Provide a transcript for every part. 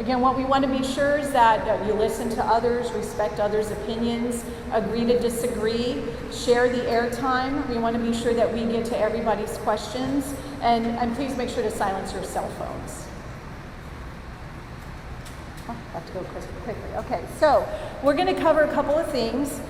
Again, what we want to be sure is that you listen to others, respect others' opinions, agree to disagree, share the airtime. We want to be sure that we get to everybody's questions, and please make sure to silence your cell phones. Oh, I have to go quickly. Okay, so we're going to cover a couple of things.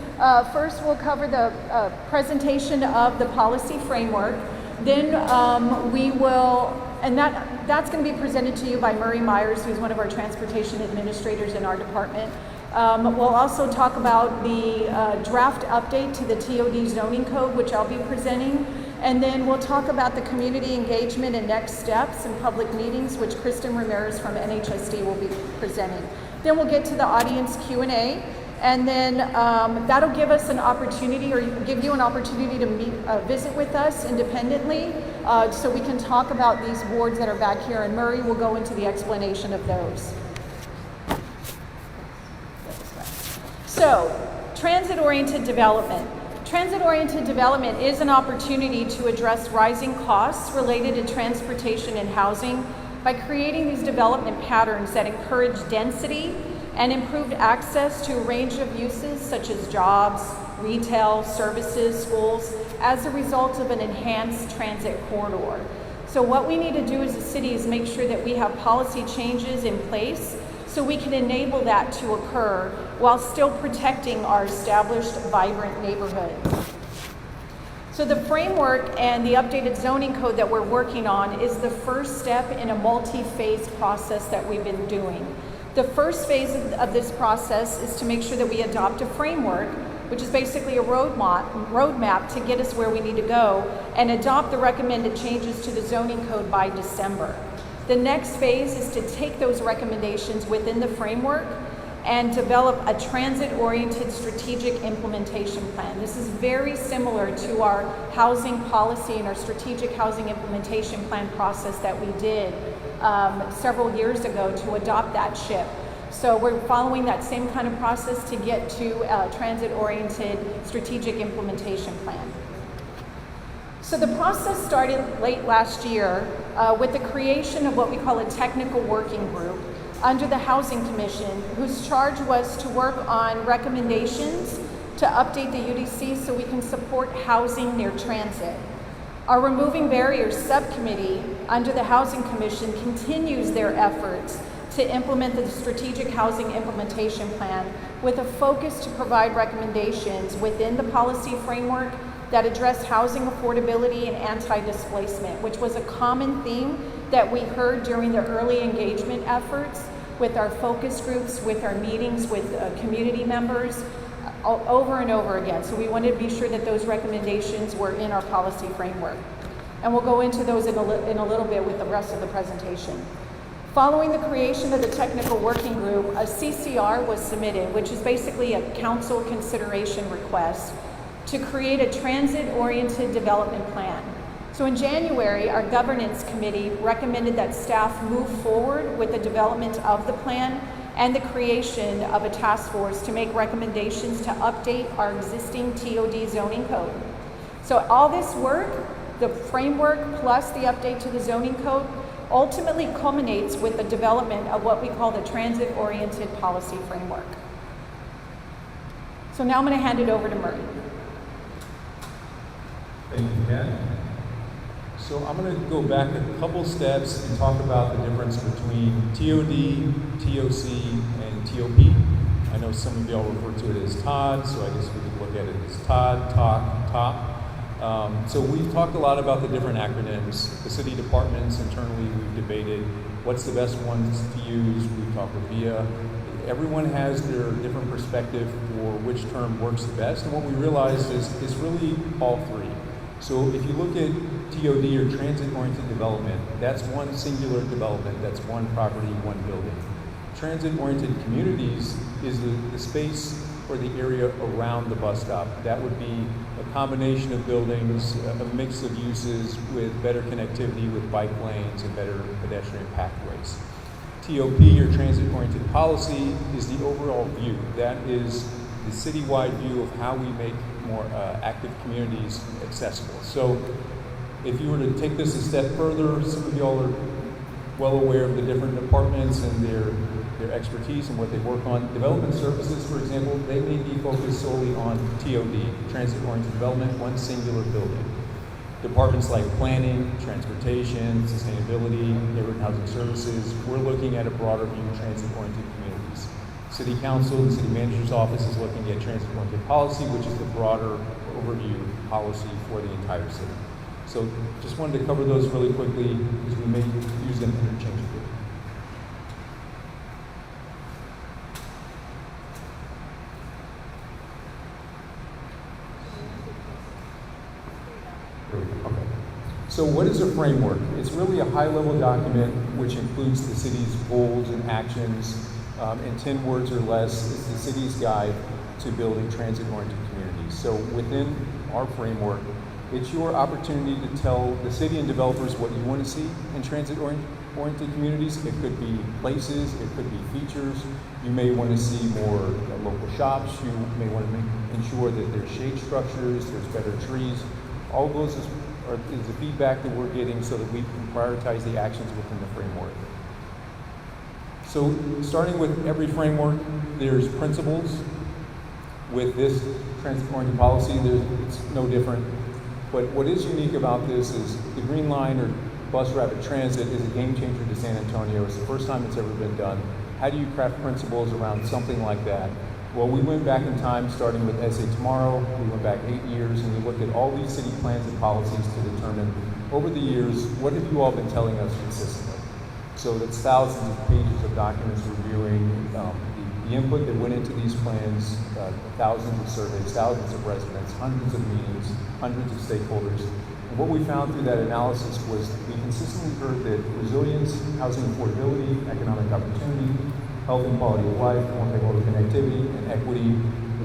First, we'll cover the presentation of the policy framework. Then we will, and that's going to be presented to you by Murray Myers, who's one of our transportation administrators in our department. We'll also talk about the draft update to the TOD zoning code, which I'll be presenting. And then we'll talk about the community engagement and next steps in public meetings, which Kristen Ramirez from NHSD will be presenting. Then we'll get to the audience Q&A. And then that'll give us an opportunity, or give you an opportunity to visit with us independently, so we can talk about these boards that are back here, and Murray will go into the explanation of those. So, transit-oriented development. Transit-oriented development is an opportunity to address rising costs related to transportation and housing by creating these development patterns that encourage density and improved access to a range of uses such as jobs, retail, services, schools, as a result of an enhanced transit corridor. So what we need to do as a city is make sure that we have policy changes in place so we can enable that to occur while still protecting our established, vibrant neighborhoods. So the framework and the updated zoning code that we're working on is the first step in a multi-phase process that we've been doing. The first phase of this process is to make sure that we adopt a framework, which is basically a roadmap to get us where we need to go, and adopt the recommended changes to the zoning code by December. The next phase is to take those recommendations within the framework and develop a transit-oriented strategic implementation plan. This is very similar to our housing policy and our strategic housing implementation plan process that we did several years ago to adopt that SHIP. So we're following that same kind of process to get to a transit-oriented strategic implementation plan. So the process started late last year with the creation of what we call a technical working group under the Housing Commission, whose charge was to work on recommendations to update the UDC so we can support housing near transit. Our Removing Barriers subcommittee under the Housing Commission continues their efforts to implement the Strategic Housing Implementation Plan with a focus to provide recommendations within the policy framework that address housing affordability and anti-displacement, which was a common theme that we heard during the early engagement efforts with our focus groups, with our meetings with community members, over and over again. So we wanted to be sure that those recommendations were in our policy framework. And we'll go into those in a little bit with the rest of the presentation. Following the creation of the technical working group, a CCR was submitted, which is basically a council consideration request to create a transit-oriented development plan. So in January, our governance committee recommended that staff move forward with the development of the plan and the creation of a task force to make recommendations to update our existing TOD zoning code. So all this work, the framework plus the update to the zoning code, ultimately culminates with the development of what we call the transit-oriented policy framework. So now I'm going to hand it over to Murray. Thank you, Ken. So I'm going to go back a couple steps and talk about the difference between TOD, TOC, and TOP. I know some of y'all refer to it as TOD, so I guess we could look at it as TOD, TOC, TOP. So we've talked a lot about the different acronyms. The city departments internally, we've debated what's the best ones to use. We've talked with VIA. Everyone has their different perspective for which term works the best, and what we realized is it's really all three. So if you look at TOD, or transit-oriented development, that's one singular development, that's one property, one building. Transit-oriented communities is the space or the area around the bus stop. That would be a combination of buildings, a mix of uses with better connectivity with bike lanes and better pedestrian pathways. TOP, or transit-oriented policy, is the overall view. That is the citywide view of how we make more active communities accessible. So if you were to take this a step further, some of y'all are well aware of the different departments and their expertise and what they work on. Development services, for example, they may be focused solely on TOD, transit-oriented development, one singular building. Departments like planning, transportation, sustainability, neighborhood housing services, we're looking at a broader view of transit-oriented communities. City Council, the City Manager's Office is looking at transit-oriented policy, which is the broader overview policy for the entire city. So just wanted to cover those really quickly because we may use them interchangeably. Okay. So what is a framework? It's really a high-level document which includes the city's goals and actions. In 10 words or less, it's the city's guide to building transit-oriented communities. So within our framework, it's your opportunity to tell the city and developers what you want to see in transit-oriented communities. It could be places, it could be features. You may want to see more local shops. You may want to ensure that there's shade structures, there's better trees. All of those is the feedback that we're getting so that we can prioritize the actions within the framework. So starting with every framework, there's principles. With this transit-oriented policy, it's no different. But what is unique about this is the Green Line or bus rapid transit is a game changer to San Antonio. It's the first time it's ever been done. How do you craft principles around something like that? Well, we went back in time, starting with SA Tomorrow. We went back 8 years, and we looked at all these city plans and policies to determine, over the years, what have you all been telling us consistently? So that's thousands of pages of documents reviewing the input that went into these plans, thousands of surveys, thousands of residents, hundreds of meetings, hundreds of stakeholders. And what we found through that analysis was we consistently heard that resilience, housing affordability, economic opportunity, health and quality of life, multimodal connectivity, and equity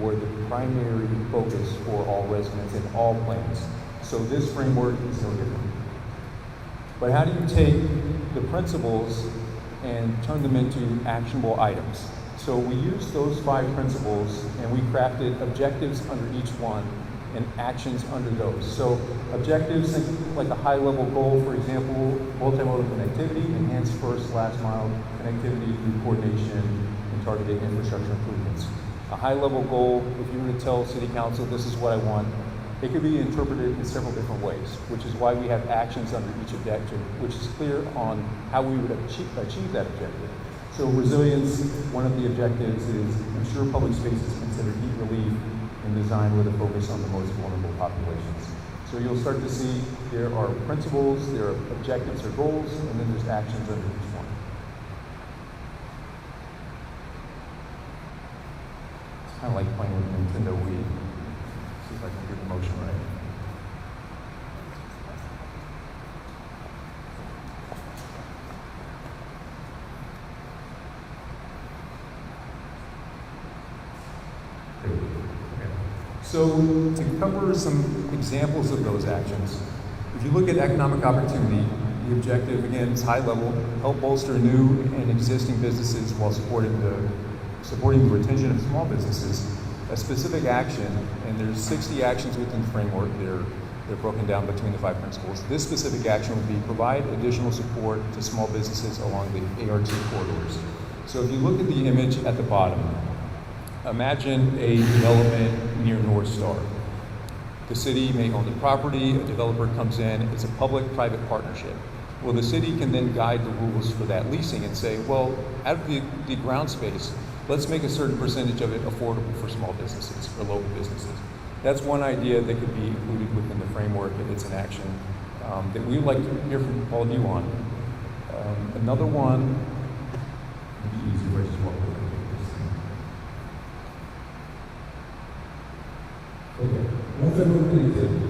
were the primary focus for all residents in all plans. So this framework is no different. But how do you take the principles and turn them into actionable items? So we used those 5 principles and we crafted objectives under each one and actions under those. So objectives, think like a high-level goal, for example, multimodal connectivity, enhance first, last mile connectivity through coordination and targeted infrastructure improvements. A high-level goal, if you were to tell City Council, this is what I want, it could be interpreted in several different ways, which is why we have actions under each objective, which is clear on how we would achieve that objective. So resilience, one of the objectives is ensure public spaces consider heat relief and design with a focus on the most vulnerable populations. So you'll start to see there are principles, there are objectives or goals, and then there's actions under each one. It's kind of like playing with Nintendo Wii. See if I can get the motion right. So to cover some examples of those actions, if you look at economic opportunity, the objective, again, is high level, help bolster new and existing businesses while supporting the retention of small businesses. A specific action, and there's 60 actions within the framework, they're broken down between the 5 principles. This specific action would be provide additional support to small businesses along the ART corridors. So if you look at the image at the bottom, imagine a development near North Star. The city may own the property, a developer comes in, it's a public-private partnership. Well, the city can then guide the rules for that leasing and say, well, out of the ground space, let's make a certain percentage of it affordable for small businesses or local businesses. That's one idea that could be included within the framework, and it's an action that we would like to hear from all of you on. Another one, maybe easy, where I just walk over and take this thing. Okay.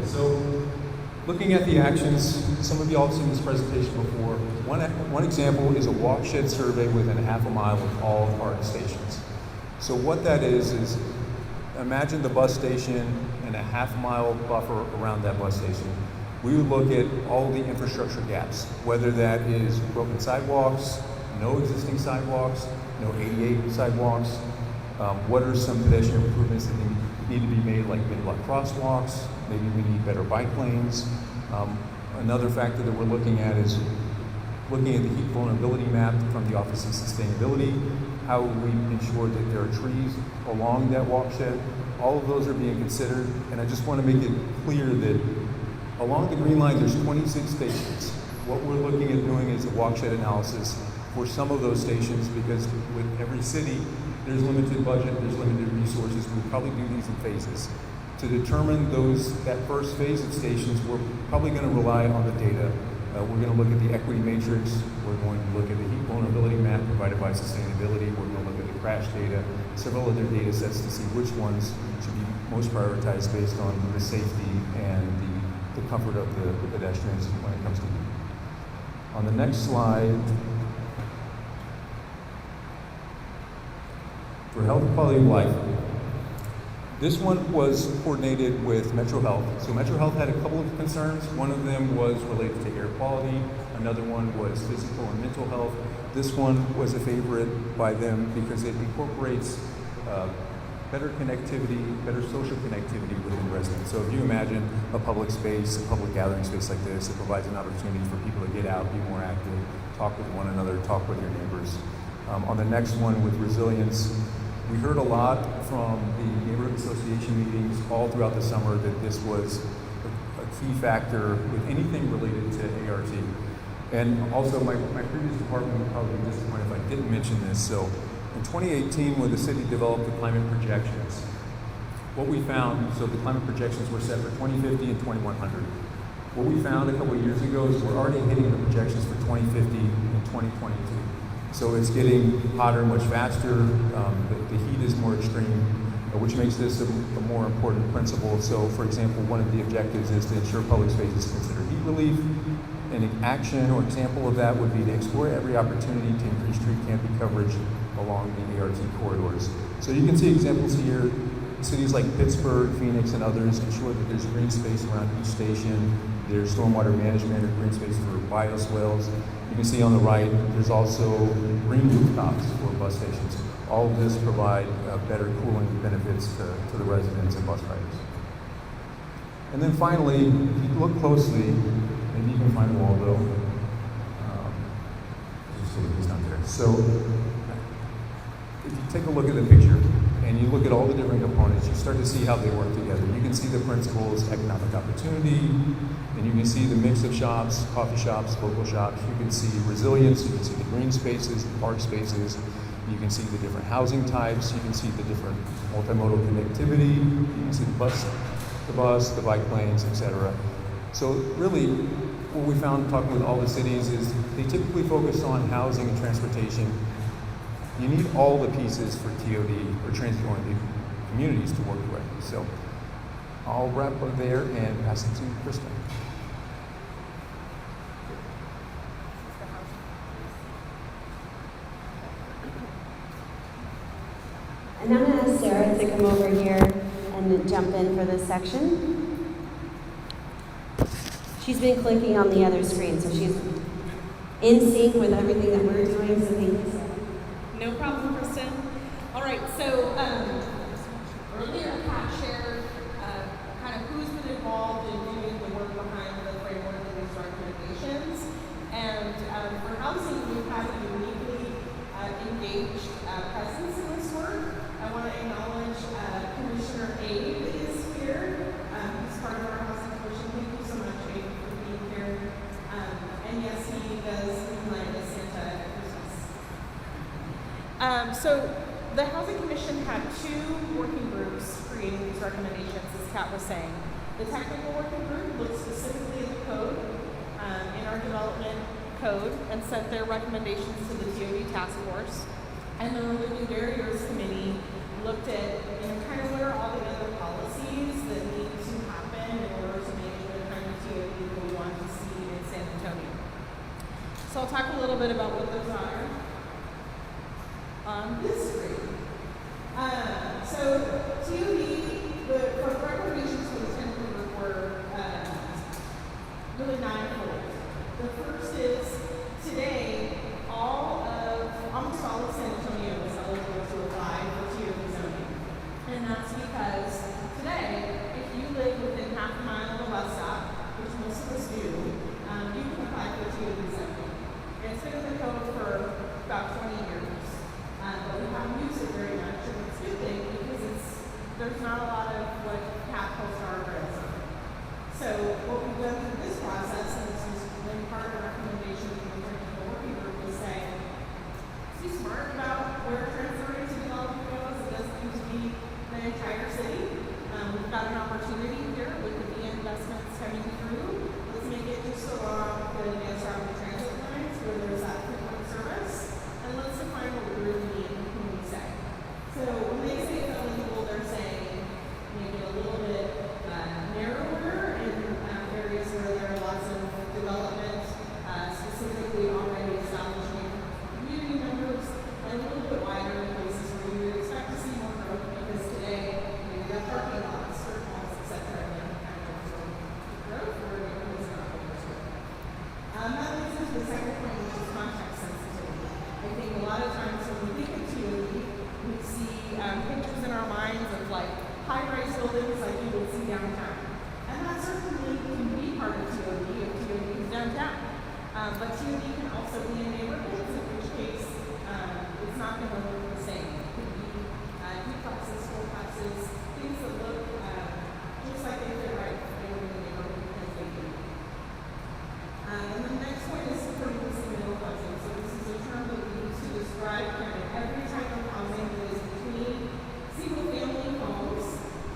So, looking at the actions, some of you all have seen this presentation before. One example is a walk-shed survey within half a mile of all ART stations. So what that is imagine the bus station and a half-mile buffer around that bus station. We would look at all the infrastructure gaps, whether that is broken sidewalks, no existing sidewalks, no ADA sidewalks, what are some pedestrian improvements that need to be made, like mid-block crosswalks, maybe we need better bike lanes. Another factor that we're looking at is looking at the heat vulnerability map from the Office of Sustainability, how we ensure that there are trees along that walk shed. All of those are being considered, and I just want to make it clear that along the green line, there's 26 stations. What we're looking at doing is a walk shed analysis for some of those stations, because with every city, there's limited budget, there's limited resources. We'll probably do these in phases. To determine that first phase of stations, we're probably going to rely on the data. We're going to look at the equity matrix. We're going to look at the heat vulnerability map provided by sustainability. We're going to look at the crash data, several other data sets to see which ones should be most prioritized based on the safety and the comfort of the pedestrians when it comes to heat. On the next slide, for health and quality of life, this one was coordinated with Metro Health. So Metro Health had a couple of concerns. One of them was related to air quality. Another one was physical and mental health. This one was a favorite by them because it incorporates better connectivity, better social connectivity within residents. So if you imagine a public space, a public gathering space like this, it provides an opportunity for people to get out, be more active, talk with one another, talk with your neighbors. On the next one with resilience, we heard a lot from the neighborhood association meetings all throughout the summer that this was a key factor with anything related to ART. And also my previous department would probably be disappointed if I didn't mention this. So in 2018, when the city developed the climate projections, what we found, so the climate projections were set for 2050 and 2100. What we found a couple of years ago is we're already hitting the projections for 2050 and 2022. So it's getting hotter much faster, the heat is more extreme, which makes this a more important principle. So for example, one of the objectives is to ensure public spaces consider heat relief. An action or example of that would be to explore every opportunity to increase tree canopy coverage along the ART corridors. So you can see examples here. Cities like Pittsburgh, Phoenix, and others ensure that there's green space around each station. There's stormwater management or green space for bioswales. You can see on the right, there's also green rooftops for bus stations. All of this provide better cooling benefits to the residents and bus riders. And then finally, if you look closely, maybe you can find the wall though. Just so it's not there. So if you take a look at the picture and you look at all the different components, you start to see how they work together. You can see the principles, economic opportunity, and you can see the mix of shops, coffee shops, local shops. You can see resilience, you can see the green spaces, the park spaces. You can see the different housing types. You can see the different multimodal connectivity. You can see the bus, the bike lanes, etc. So really, what we found talking with all the cities is they typically focus on housing and transportation. You need all the pieces for TOD or transit-oriented communities to work correctly. So I'll wrap up there and pass it to Krista. And I'm going to ask Sarah to come over here and jump in for this section. She's been clicking on the other screen, so she's in sync with everything that we're doing, so thank you, Sarah. No problem, Kristen. All right, so earlier Pat shared kind of who's been involved in doing the work behind the framework of these recommendations. And for housing, we've had a uniquely engaged presence in this work. I want to acknowledge Commissioner Abe is here. He's part of our housing commission. Thank you so much, Abe, for being here. And yes, he does moonlight as Santa at Christmas. So the Housing Commission had two working groups creating these recommendations, as Kat was saying. The technical working group looked specifically at the code in our development code and sent their recommendations to the TOD task force. And the Removing Barriers Committee looked at, kind of what are all the other policies that need to happen in order to make the kind of TOD that we want to see in San Antonio. So I'll talk a little bit about what those are on this screen. So TOD, the recommendations for the technical group were really ninefold. The first is today, almost all of San Antonio is eligible to apply for TOD zoning. And that's because today, if you live within half a mile of a bus stop, which most of us do, you can apply for TOD zoning. smart about where transit-oriented development goes. It doesn't need to be the entire city. We've got an opportunity here with the B investments coming through. Let's make it just along the advanced rapid transit lines where there's that frequent service. And let's define what we really mean when we say. So when they say it's eligible, they're saying make it a little bit narrower in areas where there are lots of development, specifically already establishing community members, and a little bit wider in places where you would expect to see more growth because today we have parking lots, strip malls, etc. that kind of absorb growth where neighborhoods are not overstored. That leads into the second point, which is context sensitivity. I think a lot of times when we think of TOD, we see pictures in our minds of like high-rise buildings like you would see downtown. And that certainly can be part of TOD if TOD is downtown. But TOD can also be in neighborhoods, in which case it's not going to look the same. It could be duplexes, fourplexes, things that look just like they fit right if they were in the neighborhood because they do. And the next point is supporting middle housing. So this is a term that we use to describe kind of every type of housing that is between single-family homes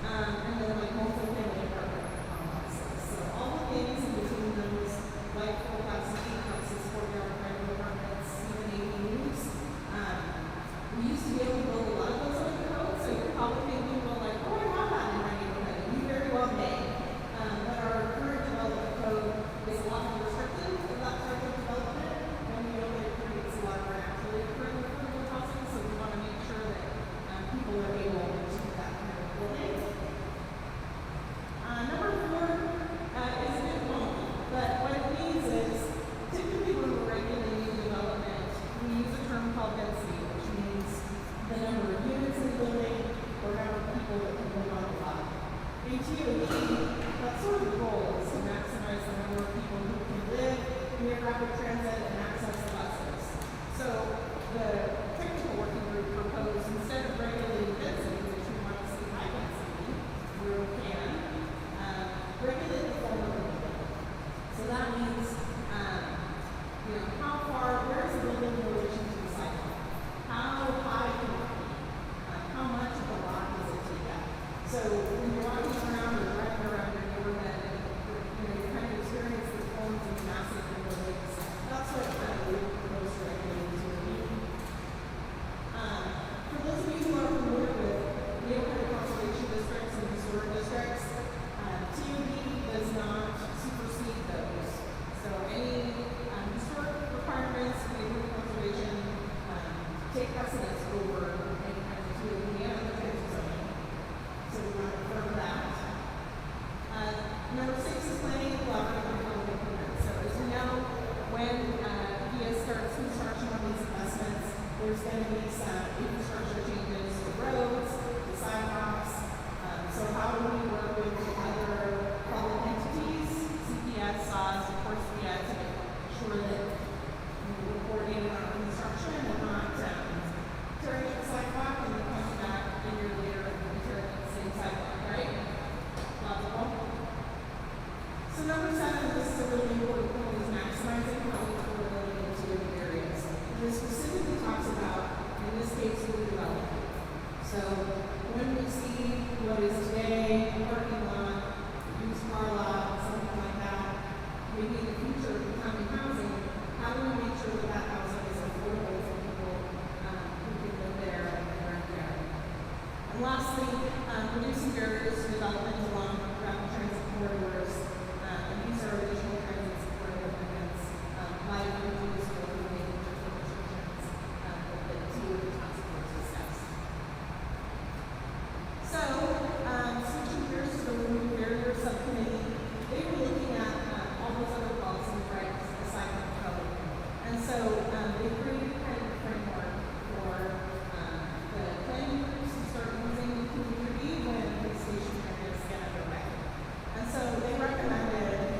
and then like multi-family apartment complexes. So all the things in between those, like fourplexes, duplexes, courtyard, private apartments, even ADUs. We used to be able to build a lot of those on the code, so you're probably thinking, well, like, oh, I have that in my neighborhood, and you very well may. But our current development code is a lot more restrictive of that type of development, and we know that it creates a lot more naturally occurring affordable housing, so we want to make sure that people are able to do that kind of building. Number 4 is a bit wonky, but what it means is typically when we're regulating development, we use a term called density, which means the number of units in the building or number of people that can live on the lot. In TOD, that's sort of the goal is to maximize the number of people who can live near rapid transit and access the buses. So the technical working group proposed instead of regulating density, which we want to see high density where we can, regulate the form of the building. So that means, how far, where is the building in relation to the sidewalk? How high can it be? How much of the lot does it take up? So when you're walking around or driving around your neighborhood, you kind of experience the forms of massive buildings. That's what we propose to regulate to the For those of you who are familiar with neighborhood conservation districts and historic districts, TOD does not supersede those. So any historic requirements for neighborhood conservation take precedence over any kind of TOD and other types of zoning. So we want to confirm that. Number 6 is planning and collaborative on how we implement. So as you know, when VIA starts construction on these investments, there's going to be some infrastructure changes to roads, to sidewalks. So how do we work with other public entities, CPS, SAWS, of course, VIA, to make sure that we're coordinating our construction and not tearing up the sidewalk and then coming back a year later and tearing up the same sidewalk, right? Logical. So number 7, this is a really important point, is maximizing how we affordability into the areas. And this specifically talks about, in this case, new development. So when we see what is today a parking lot, used car lot, something like that, maybe in the future becoming housing, how do we make sure that that housing is affordable for people who can live there and rent there? And lastly, reducing barriers to development along rapid transit corridors. And these are additional transit support amendments, like reduce or eliminate restrictions that the TOD task force discussed. So, switching gears to the removing barrier subcommittee, they were looking at all those other policies, right, aside from the code. And so they created kind of a framework for the planning groups to start using the community when the station areas get underway. And so they recommended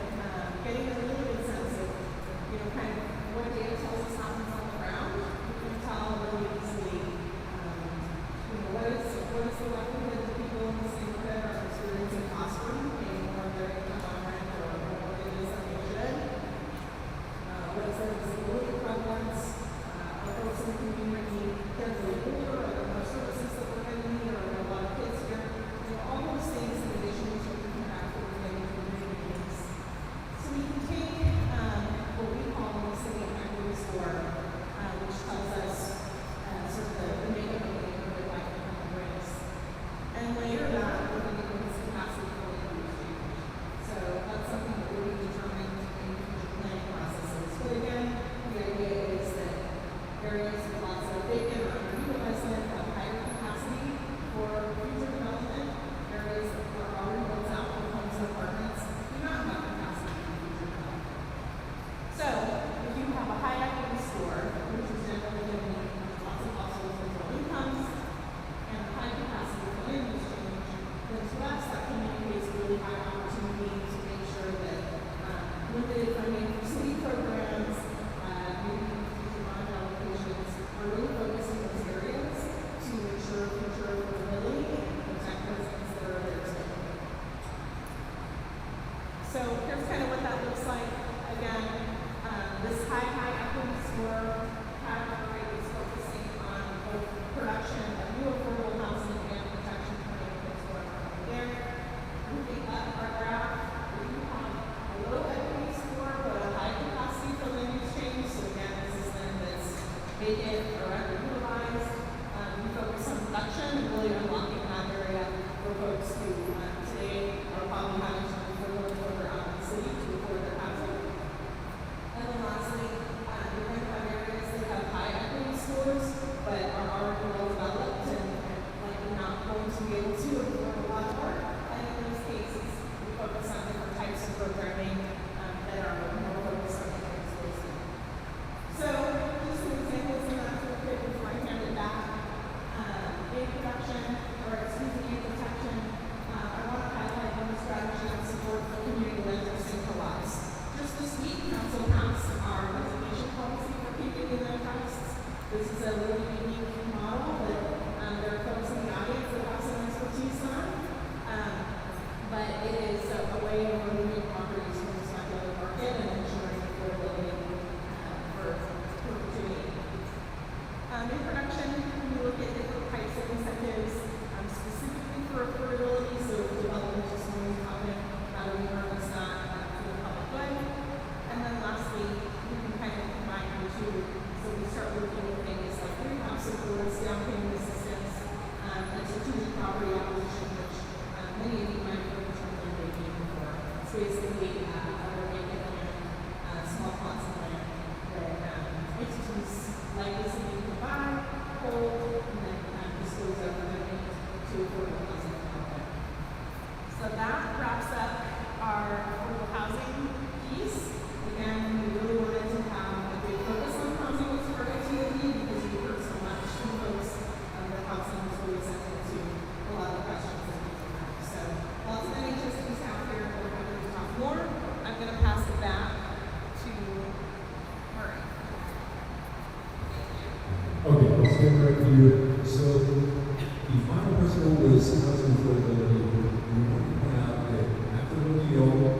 here. So the final principle was housing affordability. We want to point out that after looking at all the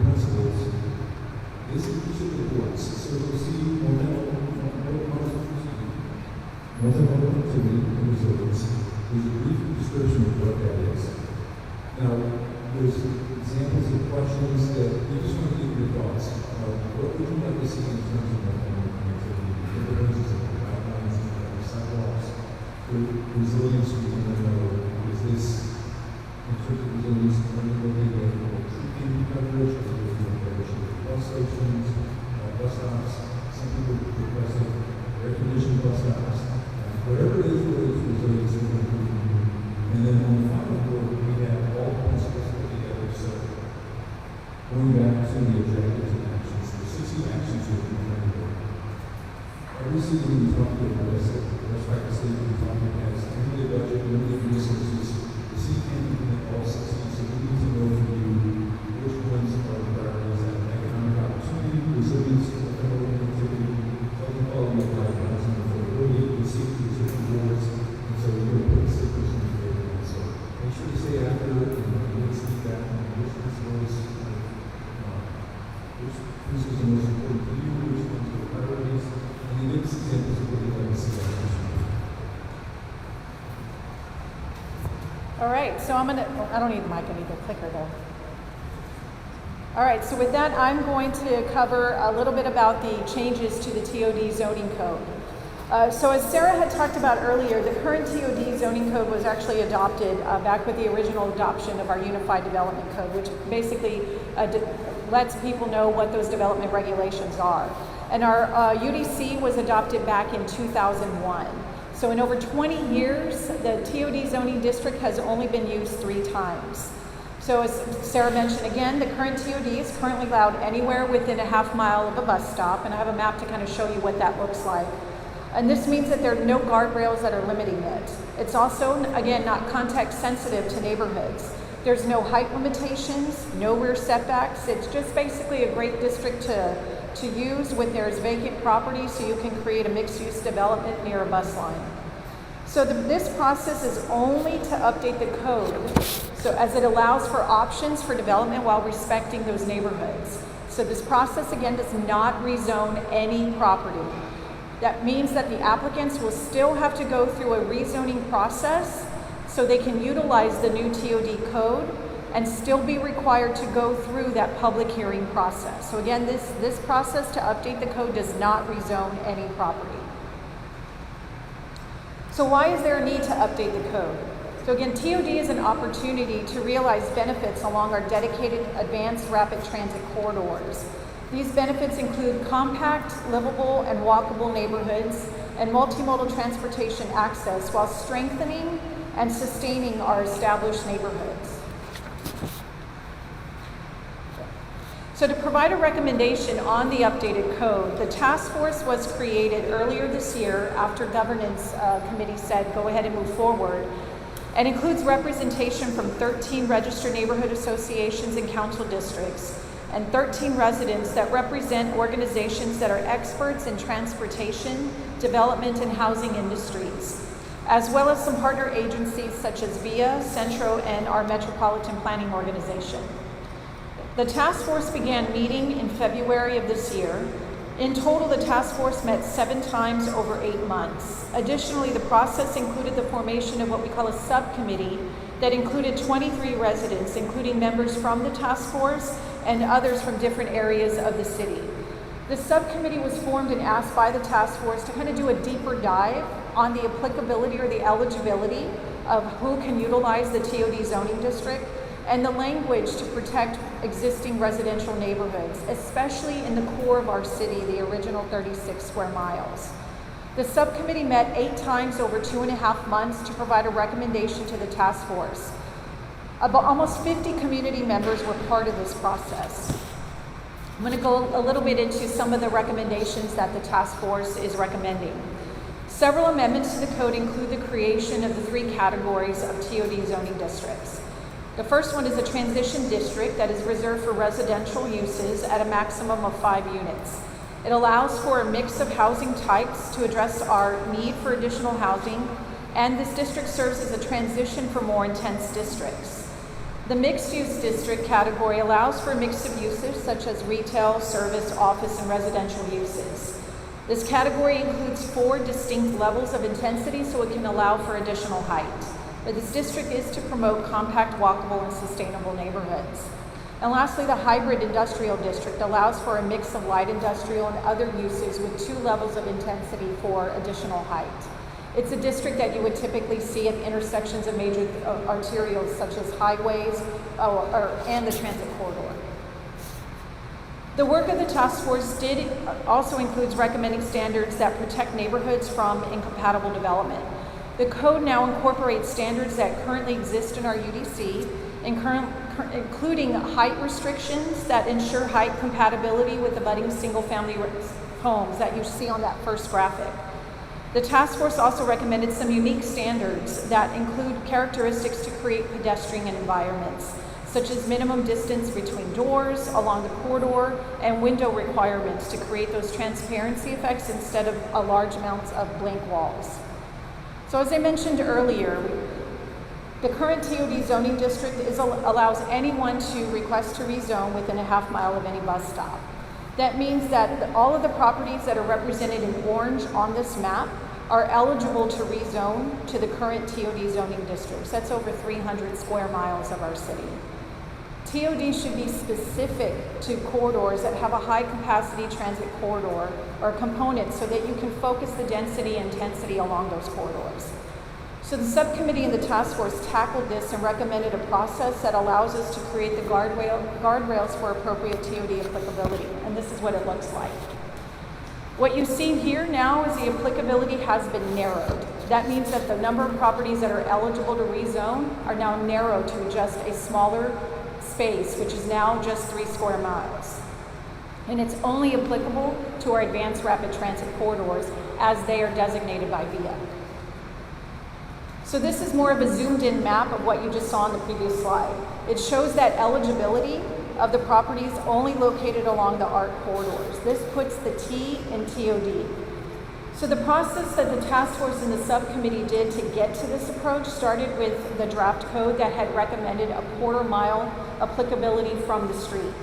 principles, this is each of the boards. So you'll see multi-modal activity and resilience. There's a brief description of what that is. Now, there's examples of questions that we just want to get your thoughts. What would you like to see in terms of multi-modal connectivity? Neighborhoods, outlines, sidewalks. For resilience, we want to know, is this in terms of resilience, looking at tree coverage, or is it coverage of bus stations, bus stops? Some people requested air-conditioned bus stops. Whatever it is resilience, we're going to do. And then on the final board, we have all the principles put together. So going back to the objectives and actions, the 60 actions that we can do. Every city we talk to, best practice state we talk to has limited budget, limited resources. The city can't implement all 60, so we need to know from you which ones are the priorities that economic opportunity, resilience, connectivity, health and quality of life, housing affordability, we see these different boards, and so we're going to put stickers in the paper. So make sure to stay after it and let's see that which principles, which principles are most important to you, which ones are the priorities, and then give us examples of what you'd like to see that. All right, so I don't need the mic, I need the clicker though. All right, so with that, I'm going to cover a little bit about the changes to the TOD zoning code. So as Sarah had talked about earlier, the current TOD zoning code was actually adopted back with the original adoption of our Unified Development Code, which basically lets people know what those development regulations are. And our UDC was adopted back in 2001. So in over 20 years, the TOD zoning district has only been used 3 times. So as Sarah mentioned again, the current TOD is currently allowed anywhere within a half mile of a bus stop, and I have a map to kind of show you what that looks like. And this means that there are no guardrails that are limiting it. It's also, again, not context sensitive to neighborhoods. There's no height limitations, no rear setbacks. It's just basically a great district to use when there's vacant property so you can create a mixed-use development near a bus line. So this process is only to update the code, so as it allows for options for development while respecting those neighborhoods. So this process, again, does not rezone any property. That means that the applicants will still have to go through a rezoning process so they can utilize the new TOD code and still be required to go through that public hearing process. So again, this process to update the code does not rezone any property. So why is there a need to update the code? So again, TOD is an opportunity to realize benefits along our dedicated advanced rapid transit corridors. These benefits include compact, livable, and walkable neighborhoods and multimodal transportation access while strengthening and sustaining our established neighborhoods. So to provide a recommendation on the updated code, the task force was created earlier this year after governance committee said go ahead and move forward, and includes representation from 13 registered neighborhood associations and council districts and 13 residents that represent organizations that are experts in transportation, development, and housing industries, as well as some partner agencies such as VIA, Centro, and our Metropolitan Planning Organization. The task force began meeting in February of this year. In total, the task force met 7 times over 8 months. Additionally, the process included the formation of what we call a subcommittee that included 23 residents, including members from the task force and others from different areas of the city. The subcommittee was formed and asked by the task force to kind of do a deeper dive on the applicability or the eligibility of who can utilize the TOD zoning district and the language to protect existing residential neighborhoods, especially in the core of our city, the original 36 square miles. The subcommittee met 8 times over 2.5 months to provide a recommendation to the task force. About almost 50 community members were part of this process. I'm going to go a little bit into some of the recommendations that the task force is recommending. Several amendments to the code include the creation of the 3 categories of TOD zoning districts. The first one is a transition district that is reserved for residential uses at a maximum of 5 units. It allows for a mix of housing types to address our need for additional housing, and this district serves as a transition for more intense districts. The mixed-use district category allows for a mix of uses such as retail, service, office, and residential uses. This category includes 4 distinct levels of intensity, so it can allow for additional height. But this district is to promote compact, walkable, and sustainable neighborhoods. And lastly, the hybrid industrial district allows for a mix of light industrial and other uses with 2 levels of intensity for additional height. It's a district that you would typically see at intersections of major arterials such as highways and the transit corridor. The work of the task force also includes recommending standards that protect neighborhoods from incompatible development. The code now incorporates standards that currently exist in our UDC, including height restrictions that ensure height compatibility with abutting single-family homes that you see on that first graphic. The task force also recommended some unique standards that include characteristics to create pedestrian environments, such as minimum distance between doors along the corridor and window requirements to create those transparency effects instead of a large amounts of blank walls. So as I mentioned earlier, the current TOD zoning district allows anyone to request to rezone within a half mile of any bus stop. That means that all of the properties that are represented in orange on this map are eligible to rezone to the current TOD zoning districts. That's over 300 square miles of our city. TOD should be specific to corridors that have a high capacity transit corridor or component so that you can focus the density and intensity along those corridors. So the subcommittee and the task force tackled this and recommended a process that allows us to create the guardrails for appropriate TOD applicability, and this is what it looks like. What you see here now is the applicability has been narrowed. That means that the number of properties that are eligible to rezone are now narrowed to just a smaller space, which is now just 3 square miles. And it's only applicable to our advanced rapid transit corridors as they are designated by VIA. So this is more of a zoomed in map of what you just saw on the previous slide. It shows that eligibility of the properties only located along the ARC corridors. This puts the T in TOD. So the process that the task force and the subcommittee did to get to this approach started with the draft code that had recommended a quarter-mile applicability from the street.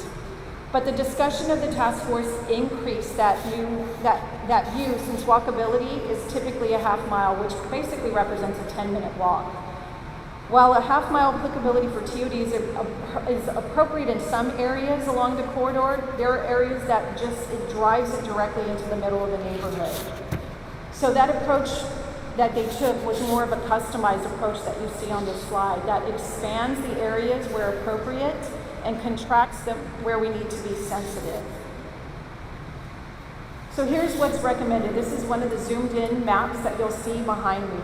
But the discussion of the task force increased that view since walkability is typically a half mile, which basically represents a 10-minute walk. While a half-mile applicability for TOD is appropriate in some areas along the corridor, there are areas that it drives it directly into the middle of the neighborhood. So that approach that they took was more of a customized approach that you see on this slide that expands the areas where appropriate and contracts them where we need to be sensitive. So here's what's recommended. This is one of the zoomed in maps that you'll see behind me.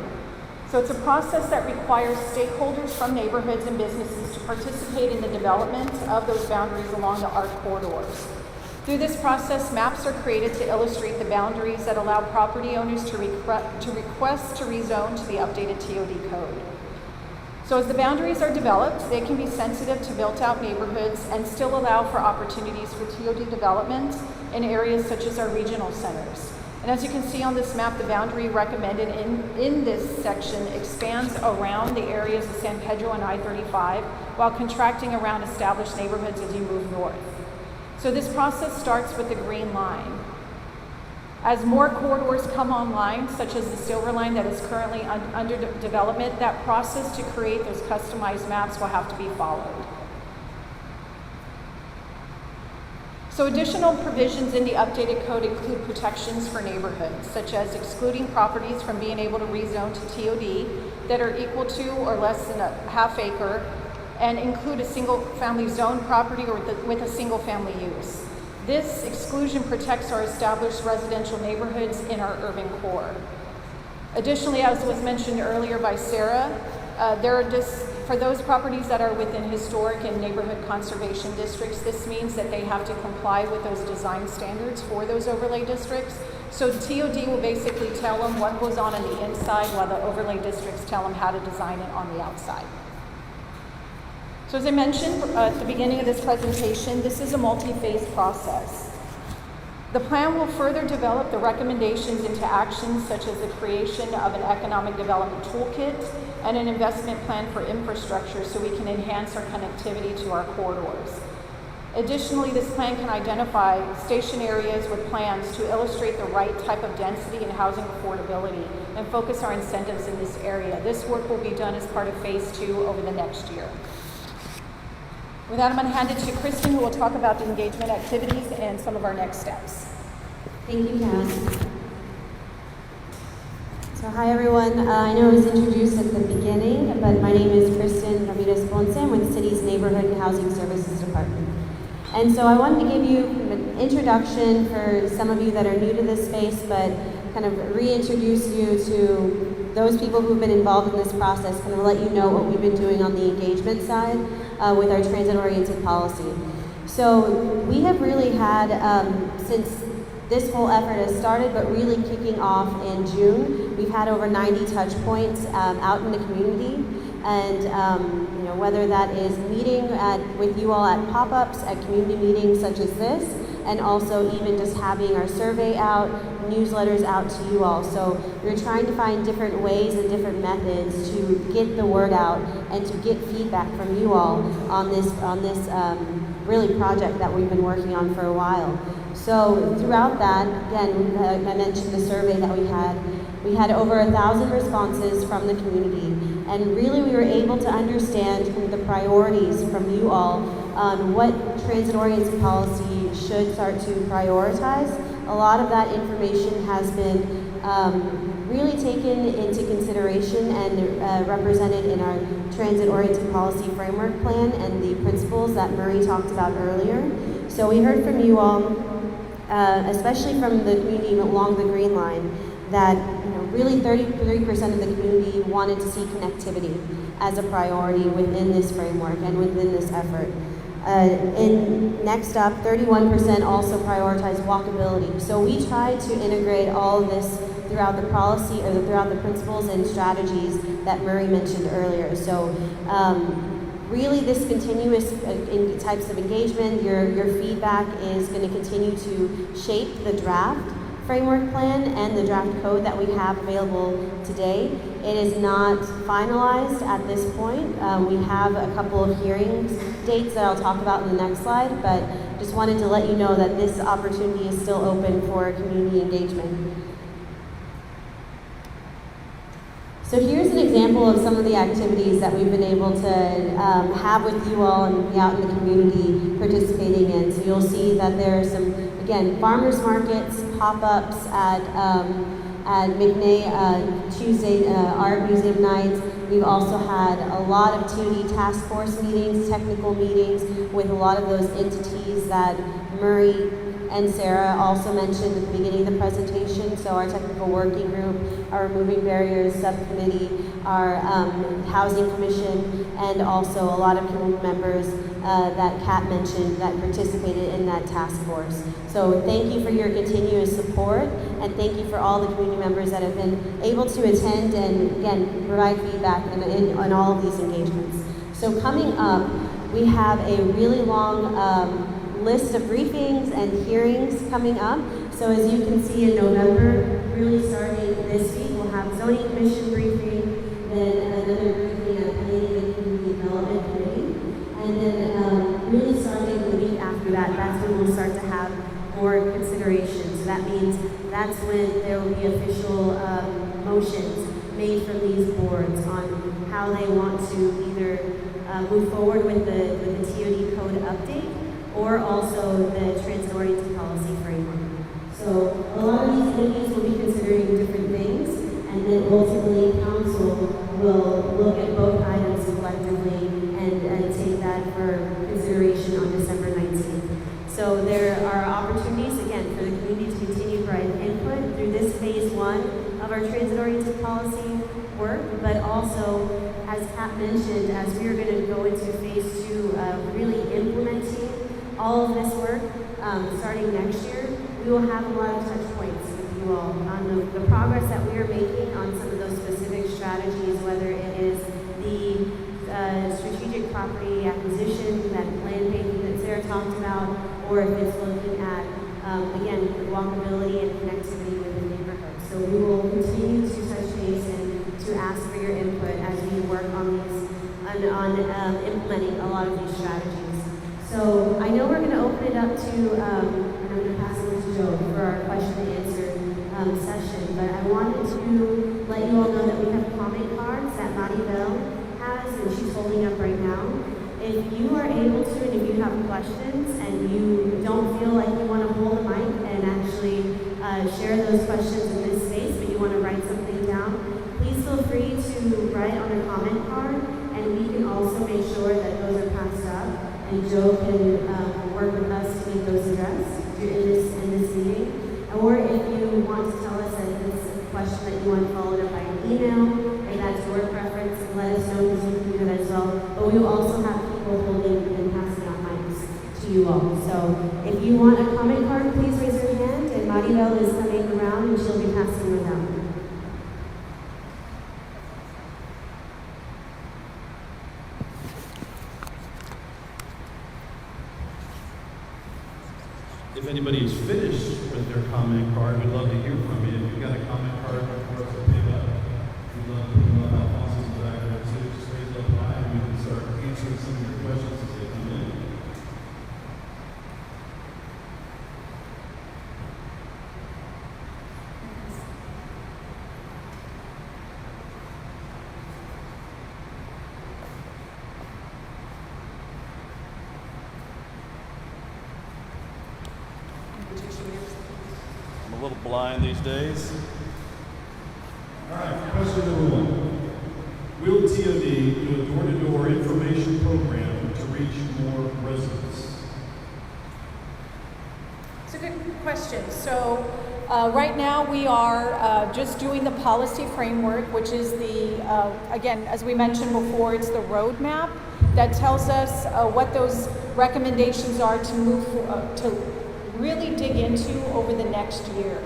So it's a process that requires stakeholders from neighborhoods and businesses to participate in the development of those boundaries along the ARC corridors. Through this process, maps are created to illustrate the boundaries that allow property owners to request to rezone to the updated TOD code. So as the boundaries are developed, they can be sensitive to built-out neighborhoods and still allow for opportunities for TOD development in areas such as our regional centers. And as you can see on this map, the boundary recommended in this section expands around the areas of San Pedro and I-35 while contracting around established neighborhoods as you move north. So this process starts with the green line. As more corridors come online, such as the Silver Line that is currently under development, that process to create those customized maps will have to be followed. So additional provisions in the updated code include protections for neighborhoods, such as excluding properties from being able to rezone to TOD that are equal to or less than a half acre and include a single-family zone property or with a single-family use. This exclusion protects our established residential neighborhoods in our urban core. Additionally, as was mentioned earlier by Sarah, for those properties that are within historic and neighborhood conservation districts, this means that they have to comply with those design standards for those overlay districts. So TOD will basically tell them what goes on the inside while the overlay districts tell them how to design it on the outside. So as I mentioned at the beginning of this presentation, this is a multi-phase process. The plan will further develop the recommendations into actions such as the creation of an economic development toolkit and an investment plan for infrastructure so we can enhance our connectivity to our corridors. Additionally, this plan can identify station areas with plans to illustrate the right type of density and housing affordability and focus our incentives in this area. This work will be done as part of phase 2 over the next year. With that, I'm going to hand it to Kristen, who will talk about the engagement activities and some of our next steps. Thank you, Cass. So hi everyone, I know it was introduced at the beginning, but my name is Kristen Ramirez Ponce. I'm with the city's Neighborhood and Housing Services Department. And so I wanted to give you an introduction for some of you that are new to this space, but kind of reintroduce you to those people who've been involved in this process, kind of let you know what we've been doing on the engagement side with our transit-oriented policy. So we have really had, since this whole effort has started, but really kicking off in June, we've had over 90 touch points out in the community. And you know, whether that is meeting with you all at pop-ups, at community meetings such as this, and also even just having our survey out, newsletters out to you all. So we're trying to find different ways and different methods to get the word out and to get feedback from you all on this really project that we've been working on for a while. So throughout that, again, I mentioned the survey that we had over 1,000 responses from the community. And really we were able to understand the priorities from you all on what transit-oriented policy should start to prioritize. A lot of that information has been really taken into consideration and represented in our transit-oriented policy framework plan and the principles that Murray talked about earlier. So we heard from you all, especially from the community along the Green Line, that really 33% of the community wanted to see connectivity as a priority within this framework and within this effort. Next up, 31% also prioritized walkability. So we tried to integrate all of this throughout the policy or throughout the principles and strategies that Murray mentioned earlier. So really this continuous types of engagement, your feedback is going to continue to shape the draft framework plan and the draft code that we have available today. It is not finalized at this point. We have a couple of hearings dates that I'll talk about in the next slide, but just wanted to let you know that this opportunity is still open for community engagement. So here's an example of some of the activities that we've been able to have with you all and be out in the community participating in. So you'll see that there are some, again, farmers markets, pop-ups at McNay Tuesday, art museum nights. We've also had a lot of TOD task force meetings, technical meetings with a lot of those entities that Murray and Sarah also mentioned at the beginning of the presentation. So our technical working group, our removing barriers subcommittee, our housing commission, and also a lot of community members that Kat mentioned that participated in that task force. So thank you for your continuous support, and thank you for all the community members that have been able to attend and again provide feedback on all of these engagements. So coming up, we have a really long list of briefings and hearings coming up. So as you can see in November, really starting this week, we'll have zoning commission briefing, then another briefing at planning and community development committee, and then really starting the week after that, that's when we'll start to have more consideration. So that means that's when there will be official motions made from these boards on how they want to either move forward with the TOD code update or also the transit-oriented policy framework. So a lot of these committees will be considering different things, and then ultimately council will look at both items collectively and take that for consideration on December 19th. So there are opportunities, again, for the community to continue to provide input through this phase 1 of our transit-oriented policy work, but also, as Kat mentioned, as we are going to go into phase 2 of really implementing all of this work, starting next year, we will have a lot of touch points with you all on the progress that we are making on some of those specific strategies, whether it is the strategic property acquisition, that land banking that Sarah talked about, or if it's looking at again, walkability and connectivity within neighborhoods. So we will continue to touch base and to ask for your input as we work on these, implementing a lot of these strategies. So I know we're going to open it up to, and I'm going to pass it to Joe for our question and answer session, but I wanted to let you all know that we have comment cards that Maribel has, and she's holding up right now. If you are able to, and if you have questions, and you don't feel like you want to hold the mic and actually share those questions in this space, but you want to write something down, please feel free to write on a comment card, and we can also make sure that those are passed up, and Joe can work with us to get those addressed in this meeting. Or if you want to tell us that it's a question that you want followed up by an email, if that's your preference, let us know because we can do that as well. But we will also have people holding and passing out mics to you all. So if you want a comment card, please raise your hand, and Maribel is coming around and she'll be passing them out. If anybody's finished with their comment card, we'd love to hear from you. If you've got a comment card for us to pick up, we'd love to know about Fossils back there too. Just raise it up high and we can start answering some of your questions as they come in. I'm a little blind these days. All right, question number one. Will TOD do a door-to-door information program to reach more residents? It's a good question. So right now we are just doing the policy framework, which is the, again, as we mentioned before, it's the roadmap that tells us what those recommendations are to move, to really dig into over the next year.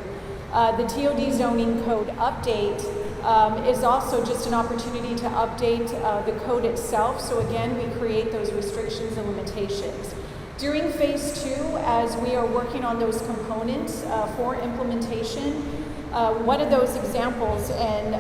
The TOD zoning code update is also just an opportunity to update the code itself. So again, we create those restrictions and limitations. During phase 2, as we are working on those components for implementation, one of those examples and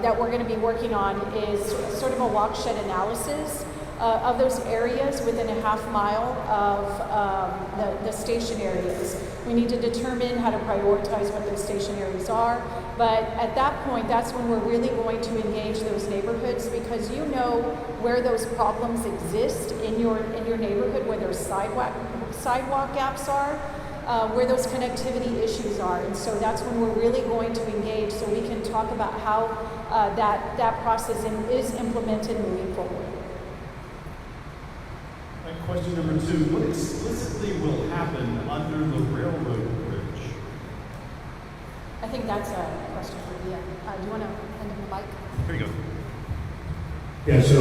that we're going to be working on is sort of a watershed analysis of those areas within a half mile of the station areas. We need to determine how to prioritize what those station areas are, but at that point, that's when we're really going to engage those neighborhoods, because you know where those problems exist in your neighborhood, where those sidewalk gaps are, where those connectivity issues are, and so that's when we're really going to engage, so we can talk about how that process is implemented moving forward. Question number 2, what explicitly will happen under the railroad bridge? I think that's a question for Leah. Do you want to hand him the mic? Here you go. Yeah, so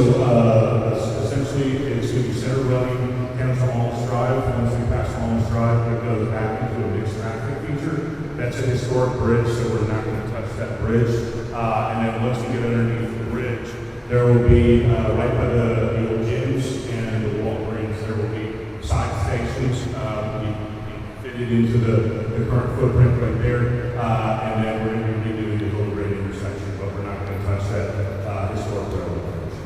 essentially it's going to be center running down to Holmes Drive. Once we pass Holmes Drive, it goes back into a mixed traffic feature. That's a historic bridge, so we're not going to touch that bridge. And then once we get underneath the bridge, there will be right by the old gyms and the Walgreens, there will be side stations. We fitted into the current footprint right there, and then we're going to be doing the little red intersection, but we're not going to touch that historic railroad bridge.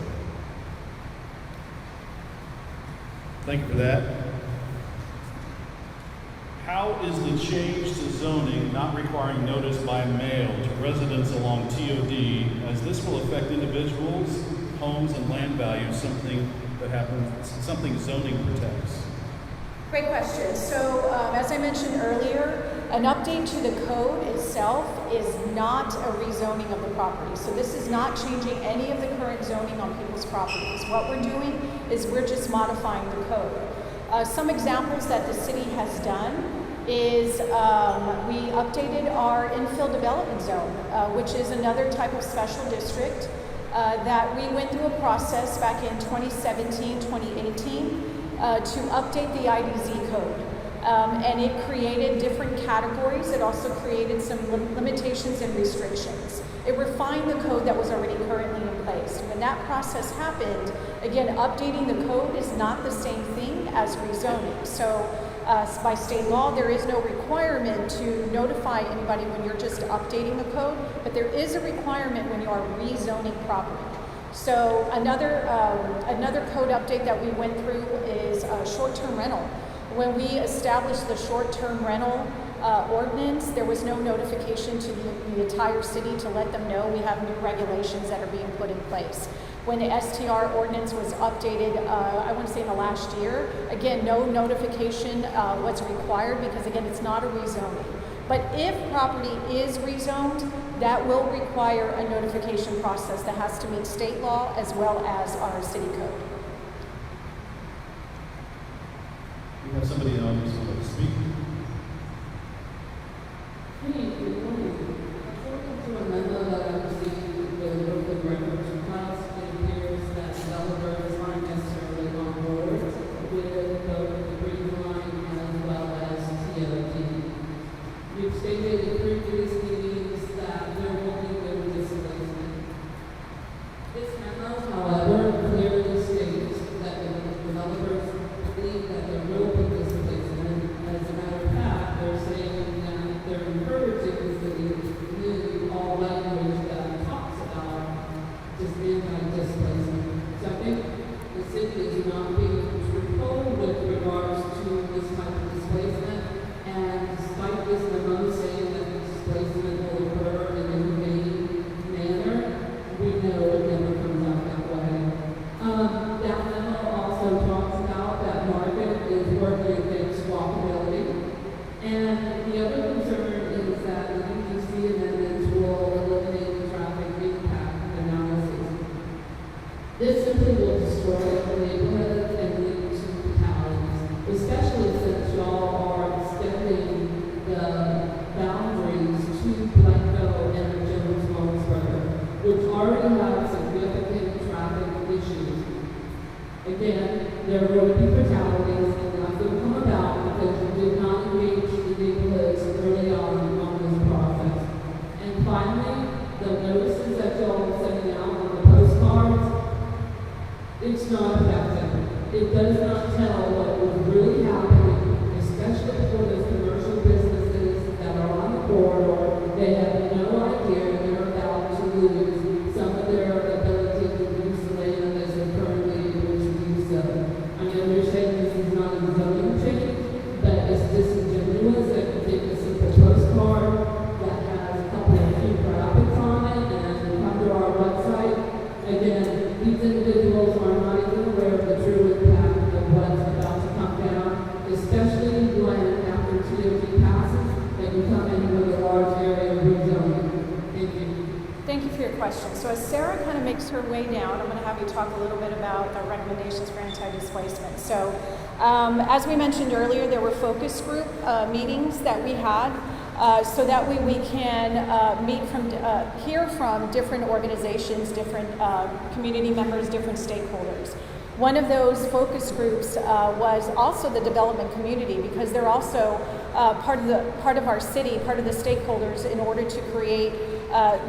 Thank you for that. How is the change to zoning not requiring notice by mail to residents along TOD, as this will affect individuals, homes, and land values, something zoning protects? Great question. So as I mentioned earlier, an update to the code itself is not a rezoning of the property. So this is not changing any of the current zoning on people's properties. What we're doing is we're just modifying the code. Some examples that the city has done is we updated our infill development zone, which is another type of special district that we went through a process back in 2017, 2018 to update the IDZ code. And it created different categories. It also created some limitations and restrictions. It refined the code that was already currently in place. When that process happened, again, updating the code is not the same thing as rezoning. So By state law, there is no requirement to notify anybody when you're just updating the code, but there is a requirement when you are rezoning property. So another code update that we went through is short-term rental. When we established the short-term rental ordinance, there was no notification to the entire city to let them know we have new regulations that are being put in place. When the STR ordinance was updated, I want to say in the last year, again, no notification was required because, again, it's not a rezoning. But if property is rezoned, that will require a notification process that has to meet state law as well as our city code. We have somebody in the audience who would like to speak. Hey, good morning. According to a memo that I received with the local records class, it appears that developers aren't necessarily on board with both the green line as well as TOD. You've stated in previous meetings that there will be no displacement. This memo, however, clearly states that the developers believe that there will be displacement. As a matter of fact, they're saying that they're encouraging the city to use all language that talks about just anti-displacement. So I think the city is not being truthful with regards to this type of displacement. And despite this memo saying that the displacement will occur in a humane manner, we know it never comes out that way. That memo also talks about that market is working against walkability. And the other concern is that the UDC amendments will eliminate the traffic impact analysis. This simply will destroy the neighborhood and lead to fatalities, especially since y'all are extending the boundaries to Blanco and Jones-Mosburg, which already have significant traffic issues. Again, there will be fatalities, and that will come about because you did not engage the neighborhoods early on this process. And finally, the notices that y'all are sending out on the postcards, it's not effective. It does not tell what is really happening, especially for those commercial businesses that are on the corridor. They have no idea they're about to lose some of their ability to use the land as they're currently able to do so. I know they're saying this is not a zoning change, but it's disingenuous that you take a simple postcard that has a couple of few graphics on it and come to our website. Again, these individuals are not even aware of the true impact of what's about to come down, especially when after TOD passes, they can come in with a large area of rezoning. Thank you. Thank you for your question. So as Sarah kind of makes her way down, I'm going to have you talk a little bit about the recommendations for anti-displacement. So as we mentioned earlier, there were focus group meetings that we had so that way we can hear from different organizations, different community members, different stakeholders. One of those focus groups was also the development community because they're also part of our city, part of the stakeholders in order to create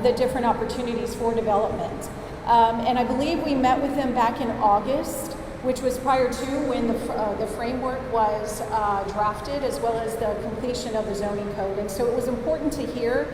the different opportunities for development. And I believe we met with them back in August, which was prior to when the framework was drafted, as well as the completion of the zoning code. And so it was important to hear